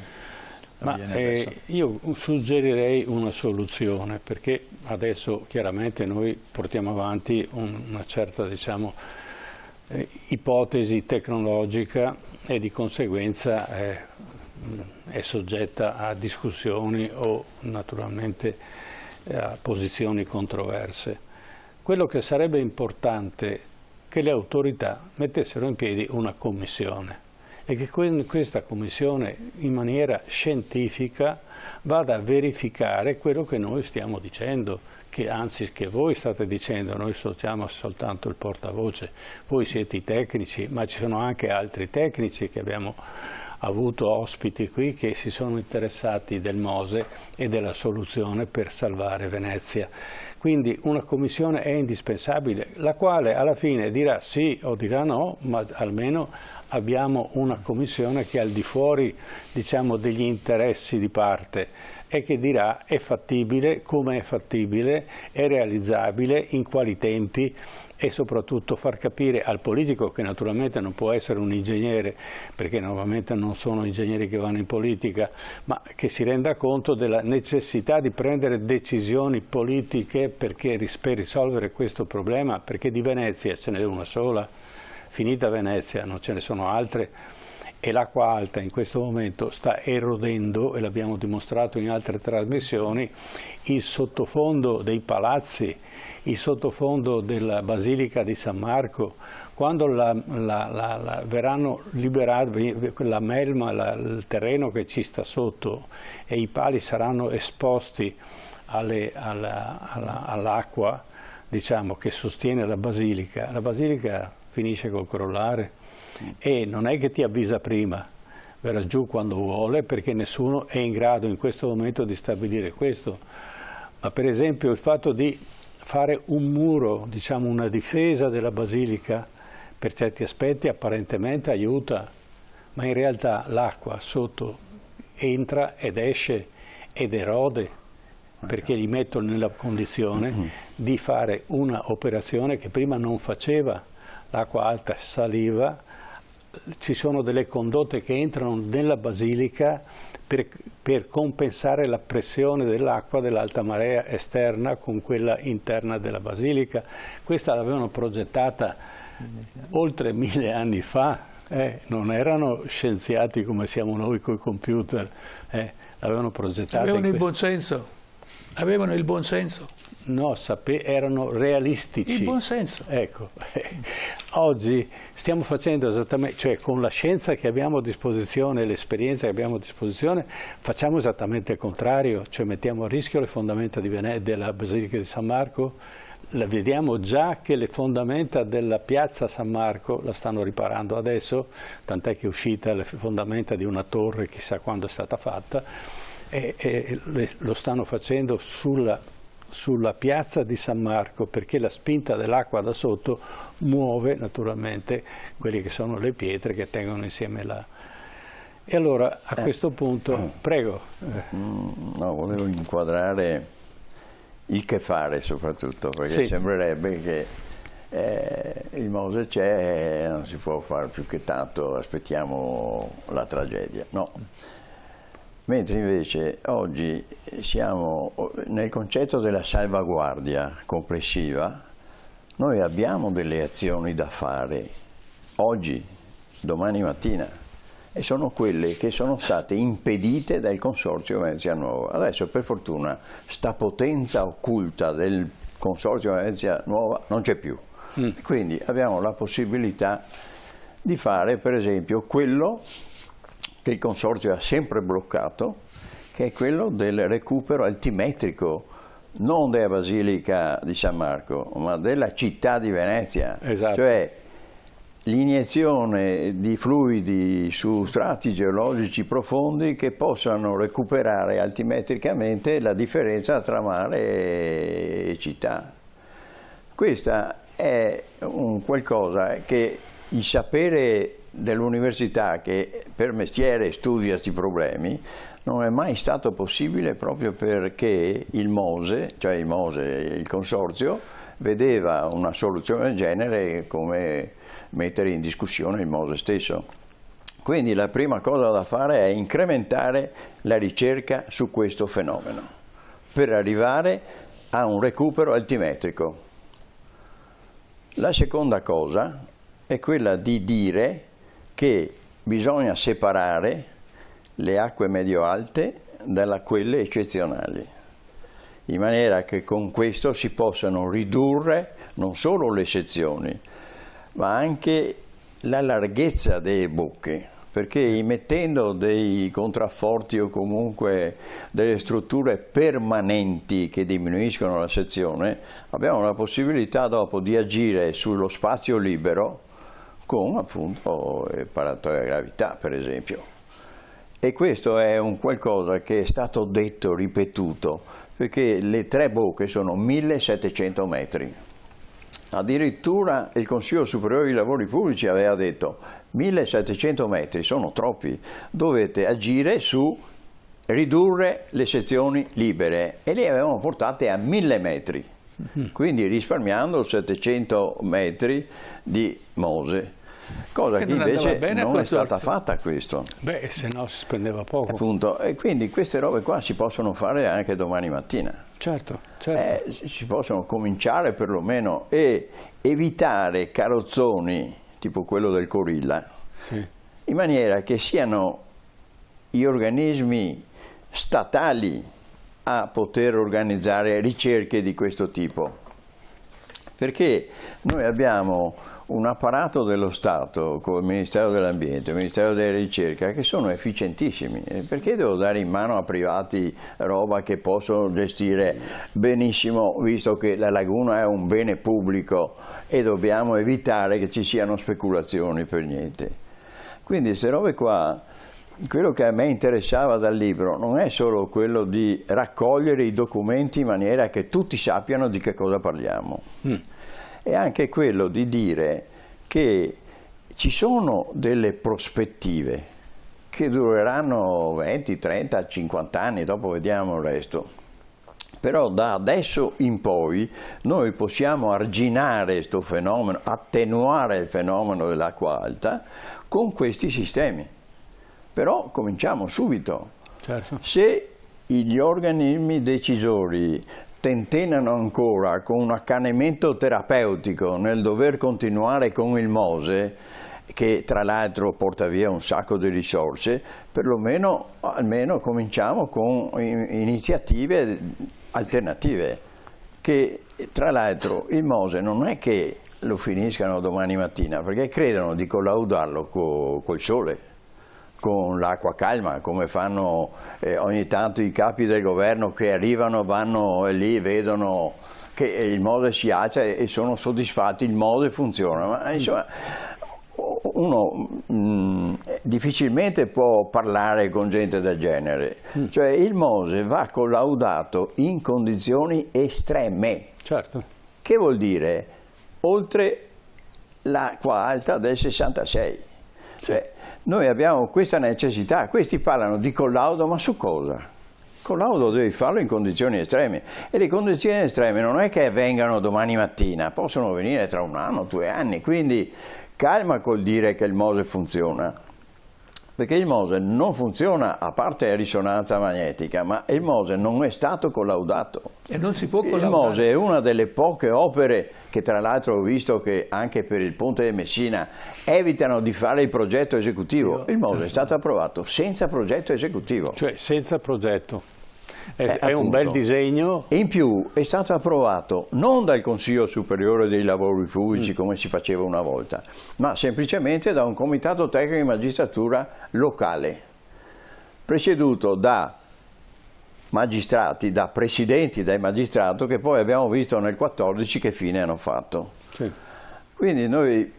io suggerirei una soluzione, perché adesso chiaramente noi portiamo avanti una certa, diciamo, ipotesi tecnologica, e di conseguenza è soggetta a discussioni o naturalmente a posizioni controverse. Quello che sarebbe importante è che le autorità mettessero in piedi una commissione, e che questa commissione in maniera scientifica vada a verificare quello che noi stiamo dicendo, che anzi che voi state dicendo, noi siamo soltanto il portavoce, voi siete i tecnici, ma ci sono anche altri tecnici che abbiamo avuto ospiti qui che si sono interessati del Mose e della soluzione per salvare Venezia. Quindi una commissione è indispensabile, la quale alla fine dirà sì o dirà no, ma almeno abbiamo una commissione che è al di fuori, diciamo, degli interessi di parte, e che dirà è fattibile, come è fattibile, è realizzabile, in quali tempi, e soprattutto far capire al politico, che naturalmente non può essere un ingegnere, perché normalmente non sono ingegneri che vanno in politica, ma che si renda conto della necessità di prendere decisioni politiche per risolvere questo problema, perché di Venezia ce n'è una sola, finita Venezia non ce ne sono altre, e l'acqua alta in questo momento sta erodendo, e l'abbiamo dimostrato in altre trasmissioni, il sottofondo dei palazzi, il sottofondo della Basilica di San Marco. Quando verranno liberati la melma, il terreno che ci sta sotto, e i pali saranno esposti all'acqua, diciamo, che sostiene la Basilica finisce col crollare. E non è che ti avvisa prima, verrà giù quando vuole, perché nessuno è in grado in questo momento di stabilire questo. Ma per esempio il fatto di fare un muro, diciamo una difesa della Basilica, per certi aspetti apparentemente aiuta, ma in realtà l'acqua sotto entra ed esce ed erode, perché gli mettono nella condizione di fare una operazione che prima non faceva. L'acqua alta saliva, ci sono delle condotte che entrano nella Basilica per compensare la pressione dell'acqua dell'alta marea esterna con quella interna della Basilica. Questa l'avevano progettata oltre 1000 anni fa, non erano scienziati come siamo noi con i computer, l'avevano progettata. Avevano il buon senso, avevano il buon senso. No, erano realistici. Il buon senso. Ecco, oggi stiamo facendo esattamente, cioè con la scienza che abbiamo a disposizione, l'esperienza che abbiamo a disposizione, facciamo esattamente il contrario, cioè mettiamo a rischio le fondamenta della Basilica di San Marco. Vediamo già che le fondamenta della piazza San Marco la stanno riparando adesso, tant'è che è uscita le fondamenta di una torre, chissà quando è stata fatta, e lo stanno facendo sulla piazza di San Marco, perché la spinta dell'acqua da sotto muove naturalmente quelle che sono le pietre che tengono insieme la... E allora a questo punto, prego. No, volevo inquadrare il che fare soprattutto, perché sembrerebbe che il Mose c'è, non si può fare più che tanto, aspettiamo la tragedia. No. Mentre invece oggi siamo nel concetto della salvaguardia complessiva, noi abbiamo delle azioni da fare oggi, domani mattina, e sono quelle che sono state impedite dal Consorzio Venezia Nuova. Adesso per fortuna sta potenza occulta del Consorzio Venezia Nuova non c'è più, quindi abbiamo la possibilità di fare per esempio quello che il Consorzio ha sempre bloccato, che è quello del recupero altimetrico, non della Basilica di San Marco, ma della città di Venezia. Esatto. Cioè l'iniezione di fluidi su strati geologici profondi che possano recuperare altimetricamente la differenza tra mare e città. Questa è un qualcosa che il sapere dell'università, che per mestiere studia questi problemi, non è mai stato possibile proprio perché il Mose, cioè il Consorzio, vedeva una soluzione del genere come mettere in discussione il Mose stesso. Quindi la prima cosa da fare è incrementare la ricerca su questo fenomeno per arrivare a un recupero altimetrico. La seconda cosa è quella di dire che bisogna separare le acque medio-alte da quelle eccezionali, in maniera che con questo si possano ridurre non solo le sezioni, ma anche la larghezza delle bocche, perché mettendo dei contrafforti o comunque delle strutture permanenti che diminuiscono la sezione, abbiamo la possibilità dopo di agire sullo spazio libero con appunto il paratoio a gravità per esempio. E questo è un qualcosa che è stato detto, ripetuto, perché le 3 bocche sono 1700 metri. Addirittura il Consiglio Superiore dei Lavori Pubblici aveva detto 1700 metri sono troppi, dovete agire su ridurre le sezioni libere, e le avevamo portate a 1000 metri, quindi risparmiando 700 metri di Mose. Cosa che invece non è stata fatta questo. Beh, se no si spendeva poco. Appunto, e quindi queste robe qua si possono fare anche domani mattina. Certo. Si possono cominciare perlomeno e evitare carrozzoni tipo quello del Corilla, in maniera che siano gli organismi statali a poter organizzare ricerche di questo tipo. Perché noi abbiamo un apparato dello Stato, come il Ministero dell'Ambiente, il Ministero della Ricerca, che sono efficientissimi. Perché devo dare in mano a privati roba che possono gestire benissimo, visto che la laguna è un bene pubblico e dobbiamo evitare che ci siano speculazioni per niente. Quindi queste robe qua, quello che a me interessava dal libro non è solo quello di raccogliere i documenti in maniera che tutti sappiano di che cosa parliamo, è anche quello di dire che ci sono delle prospettive che dureranno 20, 30, 50 anni, dopo vediamo il resto. Però da adesso in poi noi possiamo arginare questo fenomeno, attenuare il fenomeno dell'acqua alta con questi sistemi. Però cominciamo subito. Certo. Se gli organismi decisori tentennano ancora con un accanimento terapeutico nel dover continuare con il MOSE, che tra l'altro porta via un sacco di risorse, perlomeno almeno cominciamo con iniziative alternative, che tra l'altro il MOSE non è che lo finiscano domani mattina, perché credono di collaudarlo col sole, con l'acqua calma, come fanno ogni tanto i capi del governo che arrivano, vanno lì, vedono che il MOSE si alza e sono soddisfatti, il MOSE funziona. Ma insomma, uno difficilmente può parlare con gente del genere. Cioè il MOSE va collaudato in condizioni estreme. Certo. Che vuol dire? Oltre l'acqua alta del 66. Cioè, noi abbiamo questa necessità, questi parlano di collaudo, ma su cosa? Collaudo devi farlo in condizioni estreme, e le condizioni estreme non è che vengano domani mattina, possono venire tra un anno, 2 anni, quindi calma col dire che il MOSE funziona, perché il MOSE non funziona a parte la risonanza magnetica, ma il MOSE non è stato collaudato. E non si può collaudare. Il MOSE è una delle poche opere che tra l'altro ho visto che anche per il ponte di Messina evitano di fare il progetto esecutivo. Il MOSE è stato approvato senza progetto esecutivo. Cioè senza progetto. È un bel disegno. In più è stato approvato non dal Consiglio Superiore dei Lavori Pubblici come si faceva una volta, ma semplicemente da un comitato tecnico di magistratura locale, presieduto da magistrati, da presidenti del magistrato, che poi abbiamo visto nel 14 che fine hanno fatto. Sì. Quindi noi,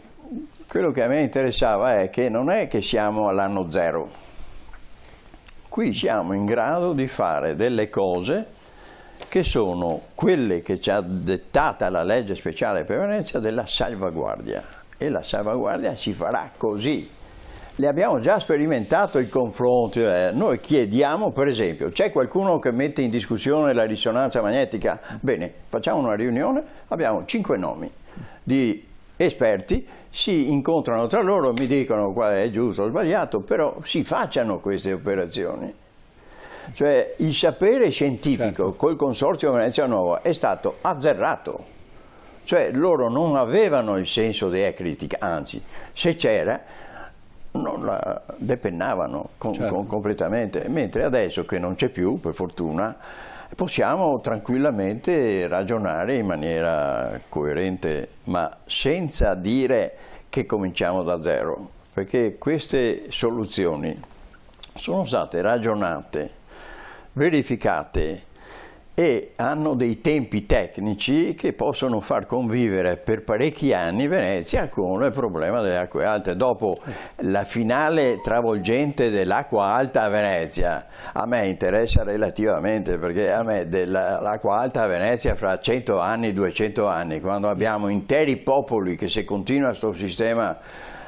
quello che a me interessava è che non è che siamo all'anno zero. Qui siamo in grado di fare delle cose che sono quelle che ci ha dettata la legge speciale per Venezia della salvaguardia, e la salvaguardia si farà così. Le abbiamo già sperimentato il confronto, noi chiediamo per esempio, c'è qualcuno che mette in discussione la risonanza magnetica? Bene, facciamo una riunione, abbiamo 5 nomi di esperti, si incontrano tra loro, mi dicono qual è giusto o sbagliato, però si facciano queste operazioni. Cioè il sapere scientifico col Consorzio Venezia Nuova è stato azzerato, cioè loro non avevano il senso della critica, anzi se c'era non la depennavano completamente, mentre adesso che non c'è più, per fortuna, possiamo tranquillamente ragionare in maniera coerente, ma senza dire che cominciamo da zero, perché queste soluzioni sono state ragionate, verificate e hanno dei tempi tecnici che possono far convivere per parecchi anni Venezia con il problema delle acque alte. Dopo la finale travolgente dell'acqua alta a Venezia, a me interessa relativamente, perché a me dell'acqua alta a Venezia fra 100 anni, 200 anni, quando abbiamo interi popoli che se continua questo sistema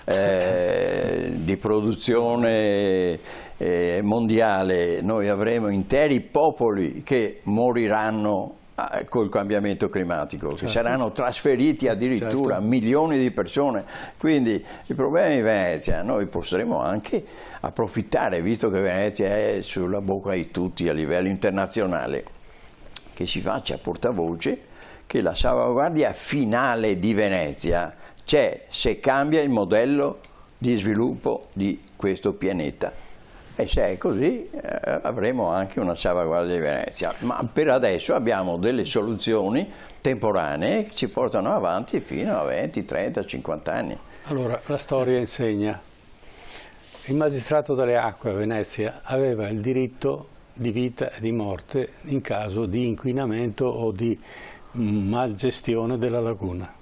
di produzione mondiale, noi avremo interi popoli che moriranno col cambiamento climatico, che saranno trasferiti addirittura milioni di persone. Quindi il problema di Venezia noi potremo anche approfittare, visto che Venezia è sulla bocca di tutti a livello internazionale, che si faccia portavoce che la salvaguardia finale di Venezia c'è se cambia il modello di sviluppo di questo pianeta. E se è così avremo anche una salvaguardia di Venezia. Ma per adesso abbiamo delle soluzioni temporanee che ci portano avanti fino a 20, 30, 50 anni. Allora, la storia insegna. Il magistrato delle acque a Venezia aveva il diritto di vita e di morte in caso di inquinamento o di malgestione della laguna.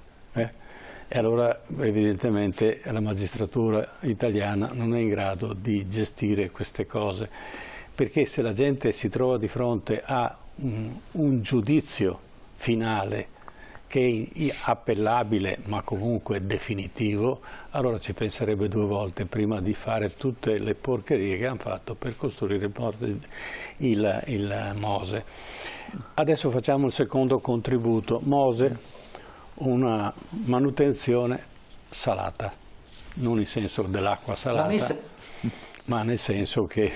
E allora evidentemente la magistratura italiana non è in grado di gestire queste cose, perché se la gente si trova di fronte a un giudizio finale che è appellabile ma comunque definitivo, allora ci penserebbe due volte prima di fare tutte le porcherie che hanno fatto per costruire il Mose. Adesso facciamo il secondo contributo. Mose, una manutenzione salata, non in senso dell'acqua salata, ma nel senso che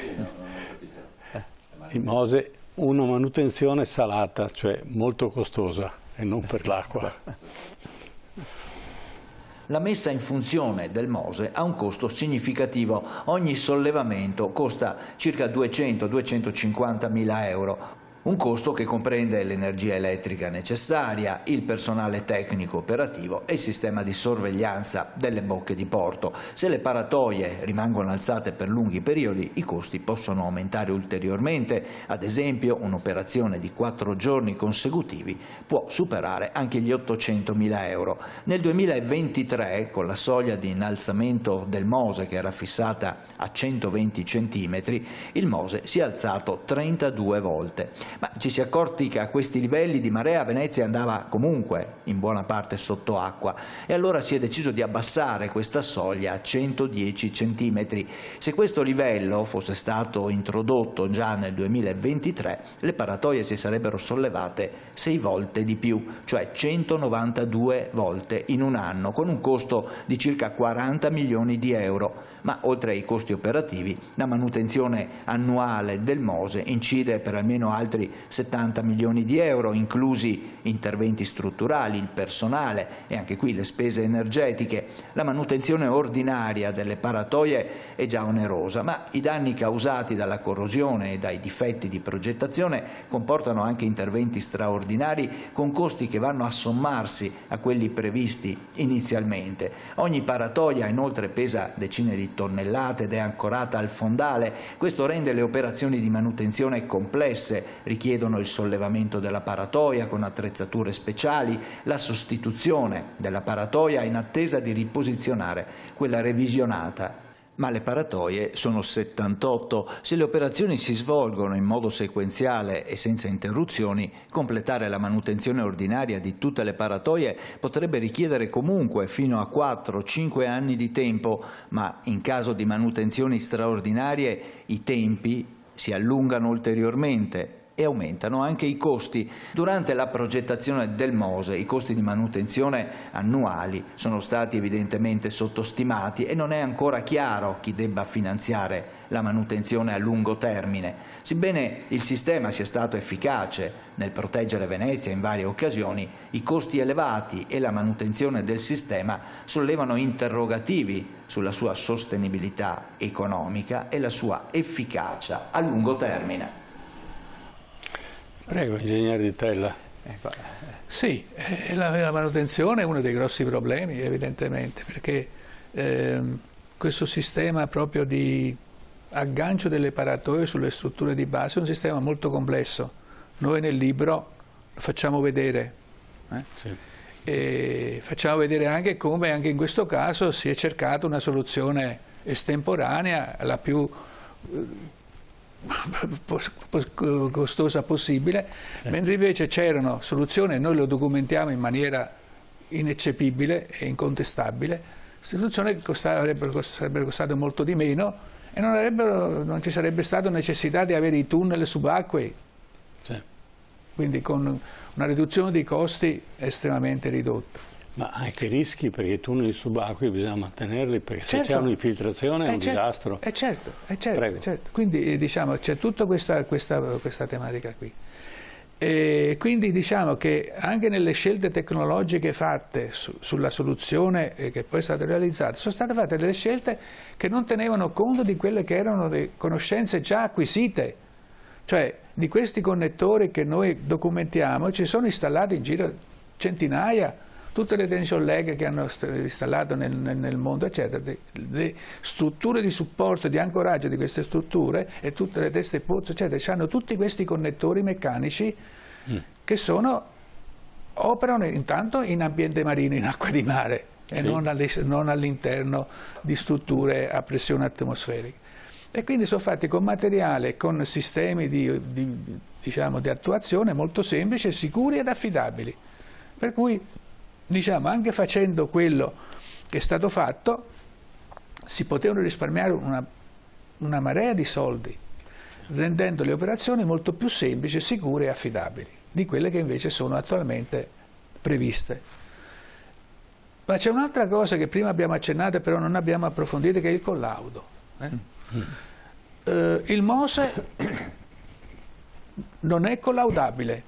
il Mose, una manutenzione salata, cioè molto costosa e non per l'acqua. La messa in funzione del Mose ha un costo significativo. Ogni sollevamento costa circa 200-250 mila euro. Un costo che comprende l'energia elettrica necessaria, il personale tecnico operativo e il sistema di sorveglianza delle bocche di porto. Se le paratoie rimangono alzate per lunghi periodi, i costi possono aumentare ulteriormente. Ad esempio, un'operazione di 4 giorni consecutivi può superare anche gli 800.000 euro. Nel 2023, con la soglia di innalzamento del Mose che era fissata a 120 centimetri, il Mose si è alzato 32 volte. Ma ci si è accorti che a questi livelli di marea Venezia andava comunque in buona parte sotto acqua e allora si è deciso di abbassare questa soglia a 110 centimetri. Se questo livello fosse stato introdotto già nel 2023, le paratoie si sarebbero sollevate 6 volte di più, cioè 192 volte in un anno, con un costo di circa 40 milioni di euro. Ma oltre ai costi operativi, la manutenzione annuale del Mose incide per almeno altri 70 milioni di euro, inclusi interventi strutturali, il personale e anche qui le spese energetiche. La manutenzione ordinaria delle paratoie è già onerosa, ma i danni causati dalla corrosione e dai difetti di progettazione comportano anche interventi straordinari con costi che vanno a sommarsi a quelli previsti inizialmente. Ogni paratoia inoltre pesa decine di tonnellate ed è ancorata al fondale. Questo rende le operazioni di manutenzione complesse, richiedono il sollevamento della paratoia con attrezzature speciali, la sostituzione della paratoia in attesa di riposizionare quella revisionata. Ma le paratoie sono 78. Se le operazioni si svolgono in modo sequenziale e senza interruzioni, completare la manutenzione ordinaria di tutte le paratoie potrebbe richiedere comunque fino a 4-5 anni di tempo, ma in caso di manutenzioni straordinarie i tempi si allungano ulteriormente e aumentano anche i costi. Durante la progettazione del Mose i costi di manutenzione annuali sono stati evidentemente sottostimati e non è ancora chiaro chi debba finanziare la manutenzione a lungo termine. Sebbene il sistema sia stato efficace nel proteggere Venezia in varie occasioni, i costi elevati e la manutenzione del sistema sollevano interrogativi sulla sua sostenibilità economica e la sua efficacia a lungo termine. Prego, ingegnere Di Tella. Sì, la manutenzione è uno dei grossi problemi, evidentemente, perché questo sistema proprio di aggancio delle paratoie sulle strutture di base è un sistema molto complesso. Noi nel libro lo facciamo vedere. Sì. E facciamo vedere anche come anche in questo caso si è cercata una soluzione estemporanea, la più costosa possibile, mentre invece c'erano soluzioni, e noi lo documentiamo in maniera ineccepibile e incontestabile, soluzioni che sarebbero costate molto di meno e non ci sarebbe stata necessità di avere i tunnel subacquei, quindi con una riduzione di costi estremamente ridotta. Ma anche rischi, perché i tunneli subacquei bisogna mantenerli, perché se c'è un'infiltrazione è un disastro. Certo. Quindi diciamo c'è tutta questa tematica qui. E quindi diciamo che anche nelle scelte tecnologiche fatte sulla soluzione che poi è stata realizzata, sono state fatte delle scelte che non tenevano conto di quelle che erano le conoscenze già acquisite. Cioè di questi connettori che noi documentiamo ci sono installati in giro centinaia, tutte le tension leg che hanno installato nel mondo, eccetera, le strutture di supporto, di ancoraggio di queste strutture e tutte le teste pozzo, eccetera, hanno tutti questi connettori meccanici che operano intanto in ambiente marino, in acqua di mare, e non all'interno di strutture a pressione atmosferica. E quindi sono fatti con materiale, con sistemi diciamo, di attuazione molto semplici, sicuri ed affidabili. Per cui, diciamo, anche facendo quello che è stato fatto, si potevano risparmiare una marea di soldi, rendendo le operazioni molto più semplici, sicure e affidabili di quelle che invece sono attualmente previste. Ma c'è un'altra cosa che prima abbiamo accennato, però non abbiamo approfondito, che è il collaudo. Il MOSE non è collaudabile.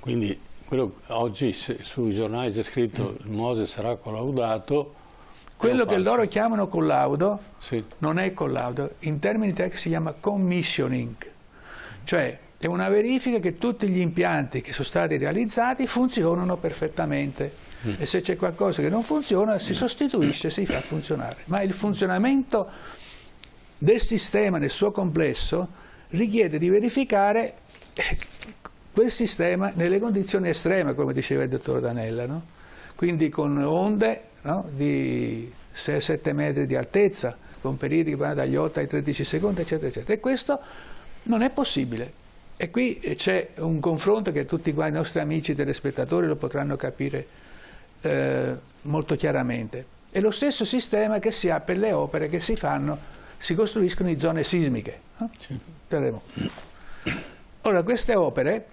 Quindi oggi sui giornali c'è scritto il MOSE sarà collaudato. Quello che loro chiamano collaudo non è collaudo, in termini tecnici si chiama commissioning, cioè è una verifica che tutti gli impianti che sono stati realizzati funzionano perfettamente e se c'è qualcosa che non funziona si sostituisce, si fa funzionare. Ma il funzionamento del sistema nel suo complesso richiede di verificare quel sistema nelle condizioni estreme, come diceva il dottor Danella, no? Quindi con onde, no, di 6-7 metri di altezza, con periodi che vanno dagli 8 ai 13 secondi, eccetera, eccetera. E questo non è possibile. E qui c'è un confronto che tutti i nostri amici telespettatori lo potranno capire molto chiaramente. È lo stesso sistema che si ha per le opere che si costruiscono in zone sismiche. No? Ora, queste opere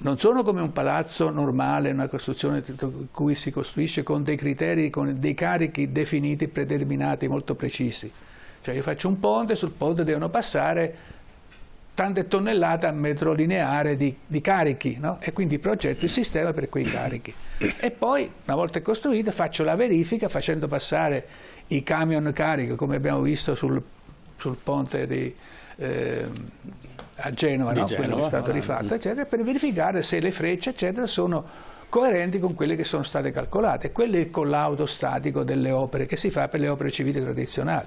non sono come un palazzo normale, una costruzione in cui si costruisce con dei criteri, con dei carichi definiti, predeterminati, molto precisi. Cioè io faccio un ponte, sul ponte devono passare tante tonnellate a metro lineare di carichi, no? E quindi progetto il sistema per quei carichi. E poi, una volta costruito, faccio la verifica facendo passare i camion carico, come abbiamo visto sul ponte a Genova, no? Quello che è stato rifatto, eccetera, per verificare se le frecce, eccetera, sono coerenti con quelle che sono state calcolate. Quello è il collaudo statico delle opere che si fa per le opere civili tradizionali.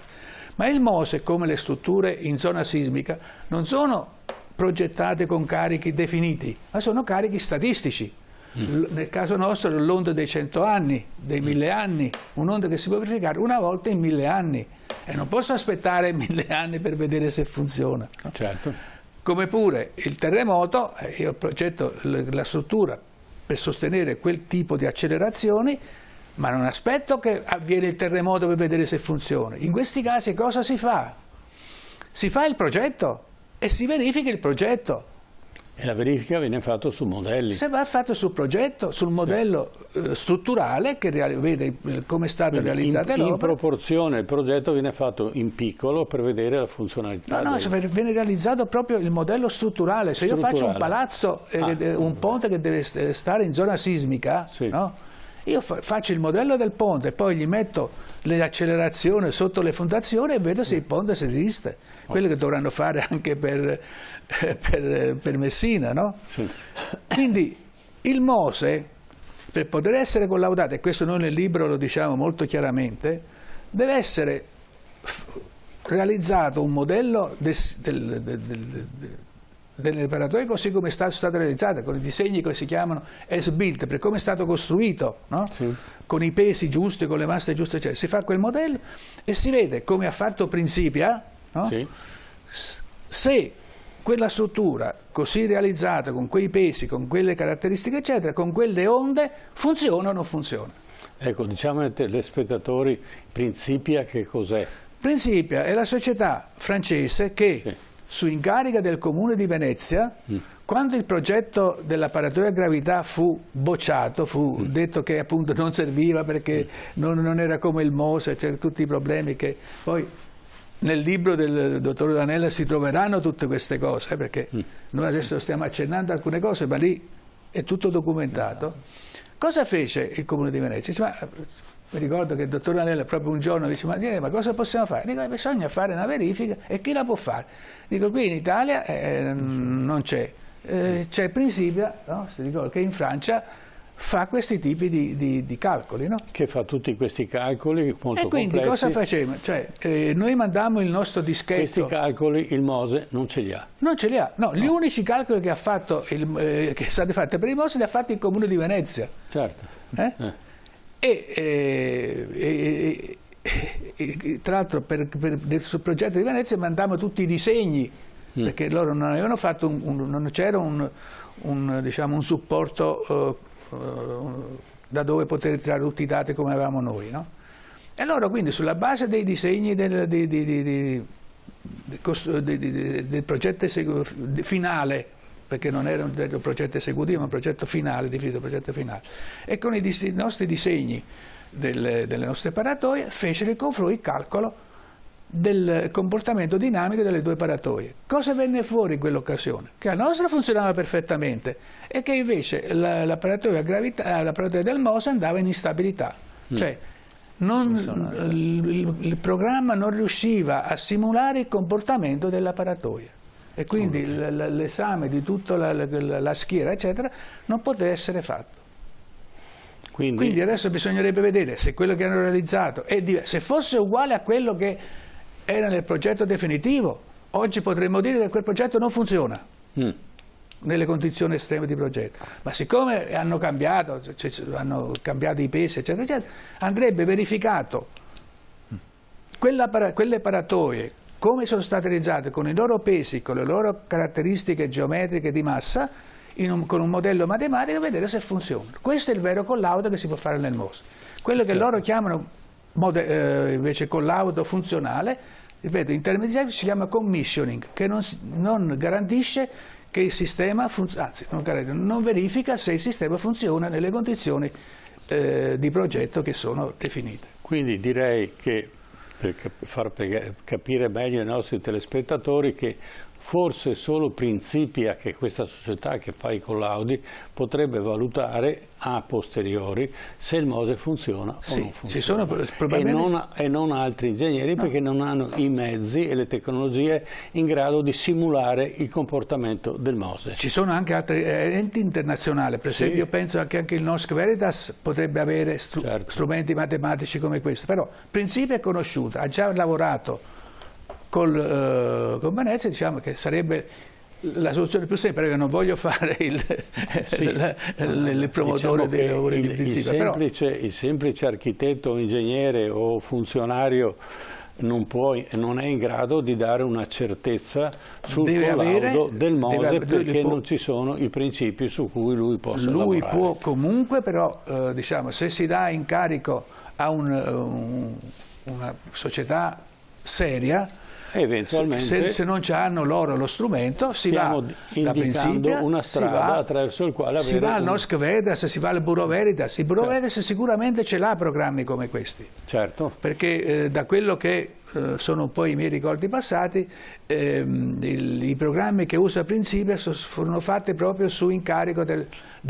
Ma il MOSE, come le strutture in zona sismica, non sono progettate con carichi definiti, ma sono carichi statistici. Nel caso nostro l'onda dei 100 anni, dei 1000 anni, un'onda che si può verificare una volta in 1000 anni. E non posso aspettare 1000 anni per vedere se funziona. No? Certo. Come pure il terremoto, io progetto la struttura per sostenere quel tipo di accelerazioni, ma non aspetto che avviene il terremoto per vedere se funziona. In questi casi cosa si fa? Si fa il progetto e si verifica il progetto. E la verifica viene fatta su modelli. Se va fatto sul progetto, sul modello strutturale che vede come è stata realizzata l'opera. In proporzione il progetto viene fatto in piccolo per vedere la funzionalità. No, viene realizzato proprio il modello strutturale. Se io faccio un palazzo, un ponte che deve stare in zona sismica, no? Io faccio il modello del ponte, poi gli metto le accelerazioni sotto le fondazioni e vedo se il ponte resiste. Quello che dovranno fare anche per Messina, no? Sì. Quindi il MOSE, per poter essere collaudato, e questo noi nel libro lo diciamo molto chiaramente, deve essere realizzato un modello dell'operatore così come è stato realizzato, con i disegni che si chiamano as-built, per come è stato costruito, no? Sì. Con i pesi giusti, con le masse giuste, eccetera. Si fa quel modello e si vede come ha fatto Principia, no? Sì. Se quella struttura così realizzata, con quei pesi, con quelle caratteristiche, eccetera, con quelle onde, funziona o non funziona. Ecco, diciamo ai telespettatori, Principia che cos'è? Principia è la società francese che, su incarica del Comune di Venezia, quando il progetto dell'apparatoio a gravità fu bocciato, fu detto che appunto non serviva perché non era come il MOSE, c'erano tutti i problemi che poi nel libro del dottor Danella si troveranno tutte queste cose, perché noi adesso stiamo accennando alcune cose, ma lì è tutto documentato. Cosa fece il Comune di Venezia? Dice, mi ricordo che il dottor Danella proprio un giorno dice, ma cosa possiamo fare? Dico, bisogna fare una verifica, e chi la può fare? Dico, qui in Italia non c'è, c'è Principia, no? Si ricorda che in Francia fa questi tipi di calcoli, no? Che fa tutti questi calcoli molto complessi. E quindi cosa facevamo? Cioè, noi mandammo il nostro dischetto. Questi calcoli il Mose non ce li ha. Non ce li ha, no. Gli unici calcoli che ha fatto, che sono stati fatti per il Mose li ha fatti il Comune di Venezia. Certo. Tra l'altro sul progetto di Venezia mandammo tutti i disegni, perché loro non avevano fatto, non c'era un supporto da dove poter tirare tutti i dati come avevamo noi, no? E allora quindi sulla base dei disegni del progetto finale, perché non era un progetto esecutivo ma un progetto finale, definito progetto finale, e con i nostri disegni delle nostre paratoie fecero il calcolo del comportamento dinamico delle due paratoie. Cosa venne fuori in quell'occasione? Che la nostra funzionava perfettamente e che invece la paratoia del Mose andava in instabilità. Cioè il programma non riusciva a simulare il comportamento della paratoia e quindi l'esame di tutta la schiera eccetera non poteva essere fatto. Quindi adesso bisognerebbe vedere se quello che hanno realizzato se fosse uguale a quello che era nel progetto definitivo, oggi potremmo dire che quel progetto non funziona nelle condizioni estreme di progetto, ma siccome hanno cambiato i pesi eccetera eccetera, andrebbe verificato quelle paratoie come sono state realizzate con i loro pesi, con le loro caratteristiche geometriche di massa, con un modello matematico, vedere se funziona. Questo è il vero collaudo che si può fare nel Mose. Quello che loro chiamano invece collaudo funzionale, ripeto, in termini di si chiama commissioning, che non garantisce che il sistema non verifica se il sistema funziona nelle condizioni di progetto che sono definite. Quindi direi che, per far capire meglio ai nostri telespettatori, che forse solo Principia, che è questa società che fa i collaudi, potrebbe valutare a posteriori se il Mose funziona o non funziona. Ci sono probabilmente... e non altri ingegneri, perché non hanno i mezzi e le tecnologie in grado di simulare il comportamento del Mose. Ci sono anche altri enti internazionali, per esempio io penso che anche il Nosk Veritas potrebbe avere strumenti matematici come questo, però Principia è conosciuta, ha già lavorato con Venezia, diciamo che sarebbe la soluzione più semplice, perché non voglio fare il promotore dei lavori di Principia. Il semplice architetto o ingegnere o funzionario non è in grado di dare una certezza sul collaudo del Mose, perché non ci sono i principi su cui lui possa lavorare. Lui può comunque, però diciamo, se si dà incarico a una società seria, eventualmente se non hanno loro lo strumento, si va da Principia, una strada attraverso il quale si va al Nosk Veritas, si va al Bureau Veritas. Il Bureau Veritas sicuramente ce l'ha programmi come questi, perché da quello che sono un po' i miei ricordi passati, i programmi che usa Principia furono fatti proprio su incarico del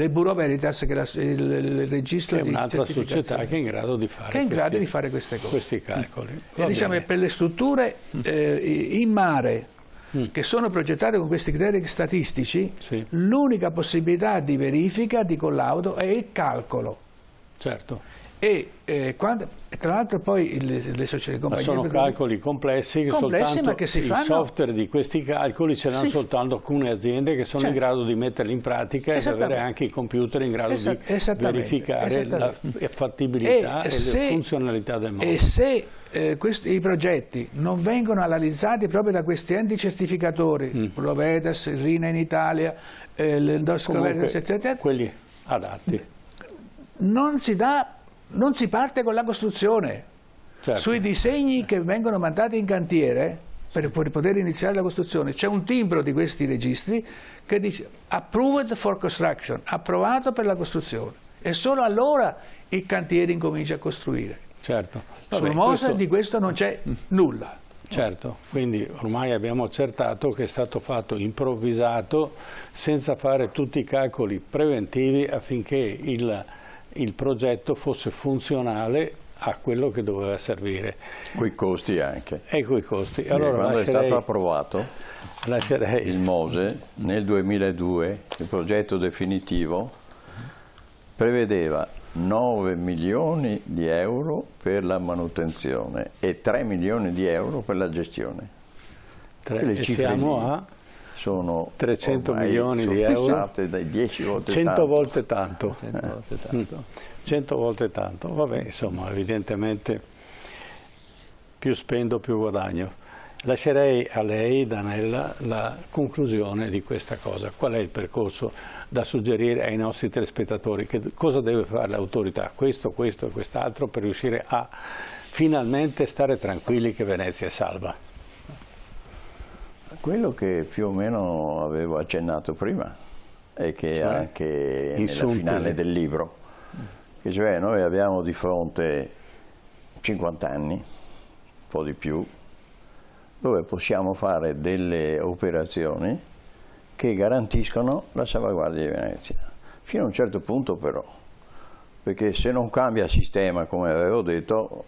Bureau Veritas, che è il registro di un'altra società che è in grado di fare, queste cose, questi calcoli. E diciamo che per le strutture in mare che sono progettate con questi criteri statistici, l'unica possibilità di verifica, di collaudo, è il calcolo. E tra l'altro poi le società compagnie sono calcoli complessi che soltanto ma che si fanno... il software di questi calcoli ce l'hanno soltanto alcune aziende che sono in grado di metterli in pratica e avere anche i computer in grado di verificare la fattibilità e le funzionalità del mondo. E se i progetti non vengono analizzati proprio da questi enti certificatori, Provedas, Rina in Italia, l'Endoscovedas, eccetera, quelli adatti, non si parte con la costruzione. Sui disegni che vengono mandati in cantiere per poter iniziare la costruzione c'è un timbro di questi registri che dice approved for construction, approvato per la costruzione, e solo allora il cantiere incomincia a costruire. Sul Mose di questo non c'è nulla. Certo, quindi ormai abbiamo accertato che è stato fatto improvvisato senza fare tutti i calcoli preventivi affinché il progetto fosse funzionale a quello che doveva servire. Coi costi anche. E coi costi. Allora, quando è stato approvato il MOSE nel 2002, il progetto definitivo prevedeva 9 milioni di euro per la manutenzione e 3 milioni di euro per la gestione. E siamo a sono 300 milioni di euro, dai 10 volte 100 tanto. volte tanto. 100 volte tanto. Vabbè, insomma, evidentemente più spendo più guadagno. Lascerei a lei, Danella, la conclusione di questa cosa. Qual è il percorso da suggerire ai nostri telespettatori? Che cosa deve fare l'autorità? Questo e quest'altro per riuscire a finalmente stare tranquilli che Venezia è salva. Quello che più o meno avevo accennato prima e che anche nella finale del libro, che cioè noi abbiamo di fronte 50 anni, un po' di più, dove possiamo fare delle operazioni che garantiscono la salvaguardia di Venezia. Fino a un certo punto però, perché se non cambia sistema, come avevo detto,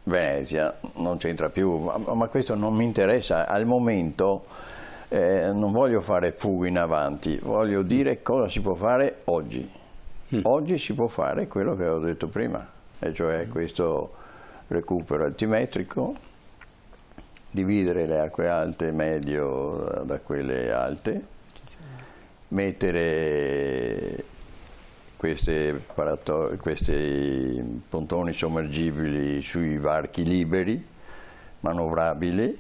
Venezia non c'entra più, ma questo non mi interessa al momento, non voglio fare fughe in avanti, voglio dire cosa si può fare oggi. Oggi si può fare quello che avevo detto prima, e cioè questo recupero altimetrico, dividere le acque alte medio da quelle alte, mettere questi pontoni sommergibili sui varchi liberi, manovrabili,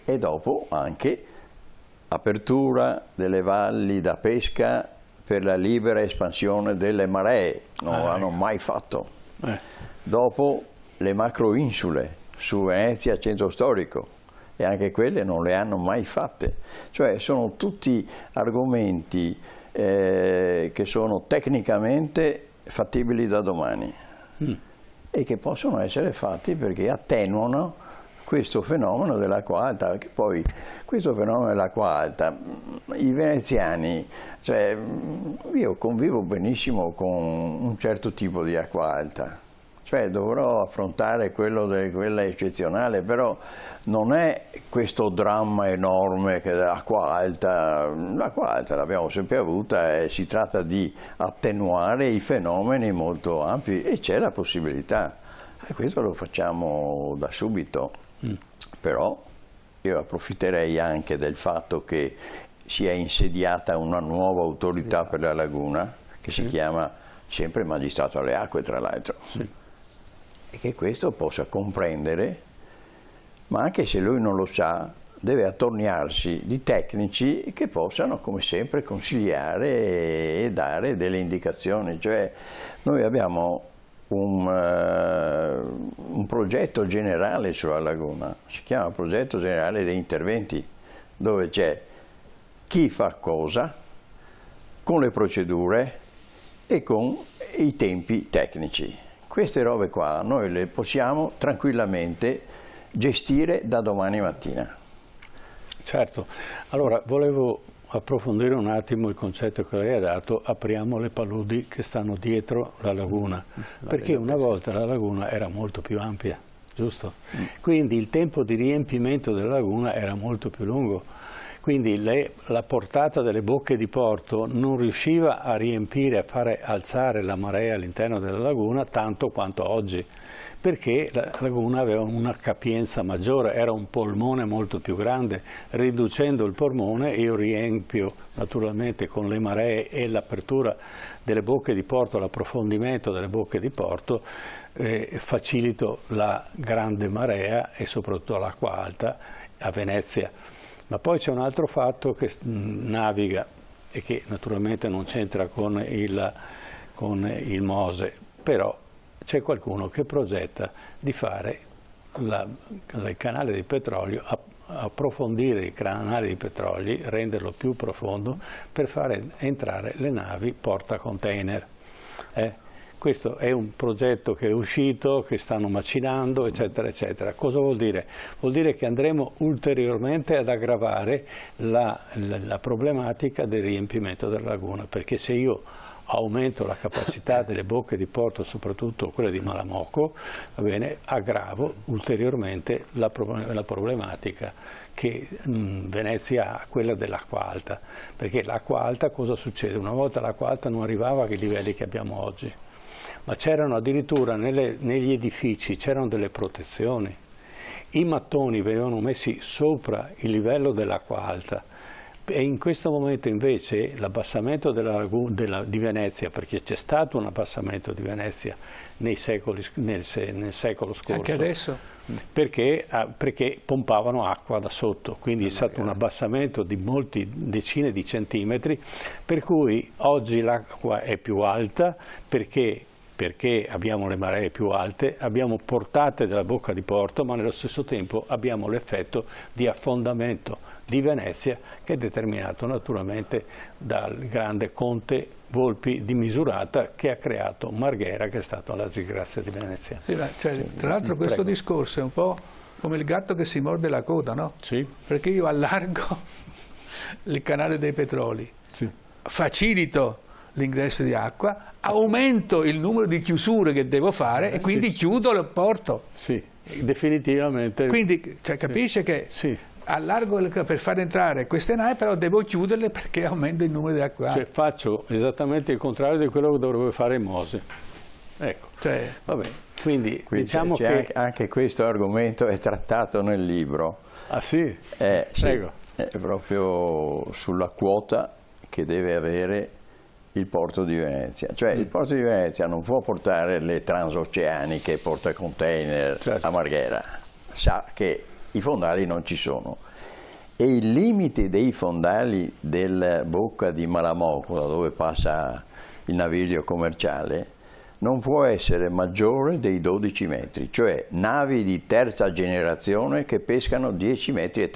e dopo anche apertura delle valli da pesca per la libera espansione delle maree, non l'hanno mai fatto. Dopo le macroinsule su Venezia centro storico, e anche quelle non le hanno mai fatte. Cioè sono tutti argomenti che sono tecnicamente fattibili da domani e che possono essere fatti perché attenuano questo fenomeno dell'acqua alta, che poi questo fenomeno dell'acqua alta, i veneziani, cioè io convivo benissimo con un certo tipo di acqua alta, cioè dovrò affrontare quello quella eccezionale, però non è questo dramma enorme che l'acqua alta l'abbiamo sempre avuta e si tratta di attenuare i fenomeni molto ampi e c'è la possibilità, e questo lo facciamo da subito, però io approfitterei anche del fatto che si è insediata una nuova autorità per la laguna che si chiama sempre Magistrato alle Acque, tra l'altro. E che questo possa comprendere, ma anche se lui non lo sa, deve attorniarsi di tecnici che possano, come sempre, consigliare e dare delle indicazioni. Cioè, noi abbiamo un progetto generale sulla laguna, si chiama progetto generale dei interventi, dove c'è chi fa cosa, con le procedure e con i tempi tecnici. Queste robe qua noi le possiamo tranquillamente gestire da domani mattina. Certo, allora volevo approfondire un attimo il concetto che lei ha dato, apriamo le paludi che stanno dietro la laguna, perché una volta la laguna era molto più ampia, giusto? Quindi il tempo di riempimento della laguna era molto più lungo. Quindi la portata delle bocche di porto non riusciva a riempire, a fare alzare la marea all'interno della laguna tanto quanto oggi, perché la laguna aveva una capienza maggiore, era un polmone molto più grande. Riducendo il polmone io riempio naturalmente con le maree e l'apertura delle bocche di porto, l'approfondimento delle bocche di porto, facilito la grande marea e soprattutto l'acqua alta a Venezia. Ma poi c'è un altro fatto che naviga e che naturalmente non c'entra con il MOSE, però c'è qualcuno che progetta di fare il canale di petrolio, approfondire il canale di petroli, renderlo più profondo per fare entrare le navi porta container. Questo è un progetto che è uscito, che stanno macinando, eccetera, eccetera. Cosa vuol dire? Vuol dire che andremo ulteriormente ad aggravare la problematica del riempimento della laguna, perché se io aumento la capacità delle bocche di porto, soprattutto quelle di Malamocco, va bene, aggravo ulteriormente la problematica che Venezia ha, quella dell'acqua alta, perché l'acqua alta cosa succede? Una volta l'acqua alta non arrivava ai livelli che abbiamo oggi, ma c'erano addirittura negli edifici c'erano delle protezioni, i mattoni venivano messi sopra il livello dell'acqua alta. E in questo momento invece l'abbassamento di Venezia, perché c'è stato un abbassamento di Venezia nel secolo scorso. Anche adesso? Perché pompavano acqua da sotto, quindi è stato un abbassamento di molti decine di centimetri, per cui oggi l'acqua è più alta perché abbiamo le maree più alte, abbiamo portate della bocca di porto, ma nello stesso tempo abbiamo l'effetto di affondamento di Venezia, che è determinato naturalmente dal grande conte Volpi di Misurata, che ha creato Marghera, che è stata la disgrazia di Venezia. Sì, tra l'altro questo discorso è un po' come il gatto che si morde la coda, no? Sì. Perché io allargo il canale dei Petroli, sì, facilito l'ingresso di acqua, aumento il numero di chiusure che devo fare e quindi chiudo il porto. Sì, definitivamente. Quindi capisce che allargo per far entrare queste navi, però devo chiuderle perché aumento il numero di acqua. Cioè faccio esattamente il contrario di quello che dovrebbe fare Mose. Ecco, vabbè. Quindi diciamo che anche questo argomento è trattato nel libro. Ah sì? Prego. È proprio sulla quota che deve avere il porto di Venezia, cioè il porto di Venezia non può portare le transoceaniche, portacontainer a Marghera, sa che i fondali non ci sono e il limite dei fondali della bocca di Malamocco, da dove passa il naviglio commerciale, non può essere maggiore dei 12 metri, cioè navi di terza generazione che pescano 10,30 metri,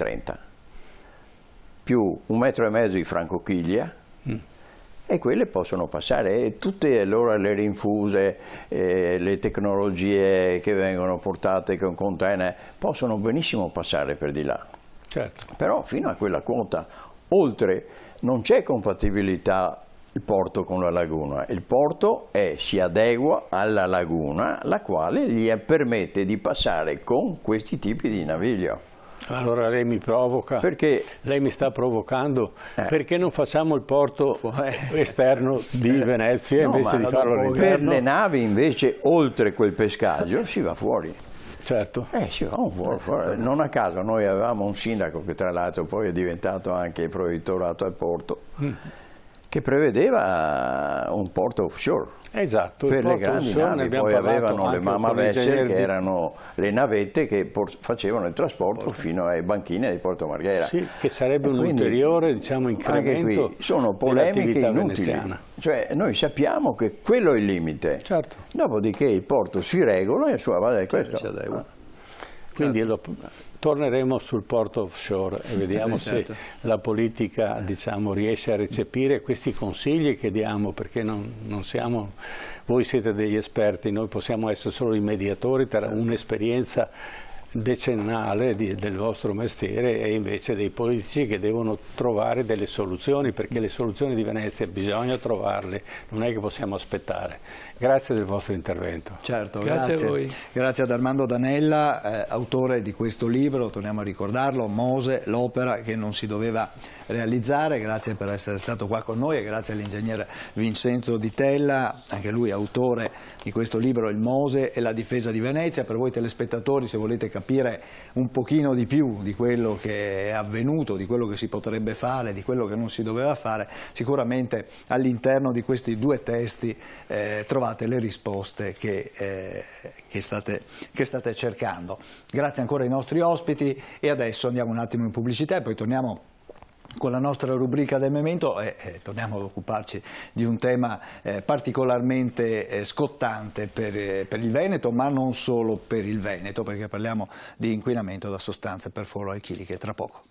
più 1,5 metri di francochiglia, e quelle possono passare, e tutte allora le rinfuse, le tecnologie che vengono portate con container possono benissimo passare per di là. Certo. Però fino a quella quota, oltre, non c'è compatibilità il porto con la laguna. Il porto si adegua alla laguna, la quale gli permette di passare con questi tipi di naviglio. Allora lei mi provoca, perché lei mi sta provocando, perché non facciamo il porto esterno di Venezia invece di farlo all'interno? Per le navi invece, oltre quel pescaggio, si va fuori. Certo. Si va fuori. Non a caso noi avevamo un sindaco che tra l'altro poi è diventato anche provveditorato al porto, che prevedeva un porto offshore. Esatto, per le grandi navi, poi avevano le mamavecce che erano le navette che facevano il trasporto fino ai banchine di Porto Marghera. Sì, che sarebbe un ulteriore incremento. Anche qui sono polemiche inutili, cioè noi sappiamo che quello è il limite, certo. Dopodiché il porto si regola e sulla base di questo. Quindi torneremo sul porto offshore e vediamo se la politica riesce a recepire questi consigli che diamo, perché non siamo, voi siete degli esperti, noi possiamo essere solo i mediatori tra un'esperienza decennale del vostro mestiere e invece dei politici che devono trovare delle soluzioni, perché le soluzioni di Venezia bisogna trovarle, non è che possiamo aspettare. Grazie del vostro intervento. Certo, grazie a voi. Grazie ad Armando Danella, autore di questo libro, torniamo a ricordarlo, Mose, l'opera che non si doveva realizzare. Grazie per essere stato qua con noi e grazie all'ingegnere Vincenzo Di Tella, anche lui autore di questo libro, Il Mose e la difesa di Venezia. Per voi telespettatori, se volete capire un pochino di più di quello che è avvenuto, di quello che si potrebbe fare, di quello che non si doveva fare, sicuramente all'interno di questi due testi trovate le risposte che state cercando. Grazie ancora ai nostri ospiti e adesso andiamo un attimo in pubblicità e poi torniamo con la nostra rubrica del Memento e torniamo ad occuparci di un tema particolarmente scottante per il Veneto, ma non solo per il Veneto, perché parliamo di inquinamento da sostanze perfluoroalchiliche tra poco.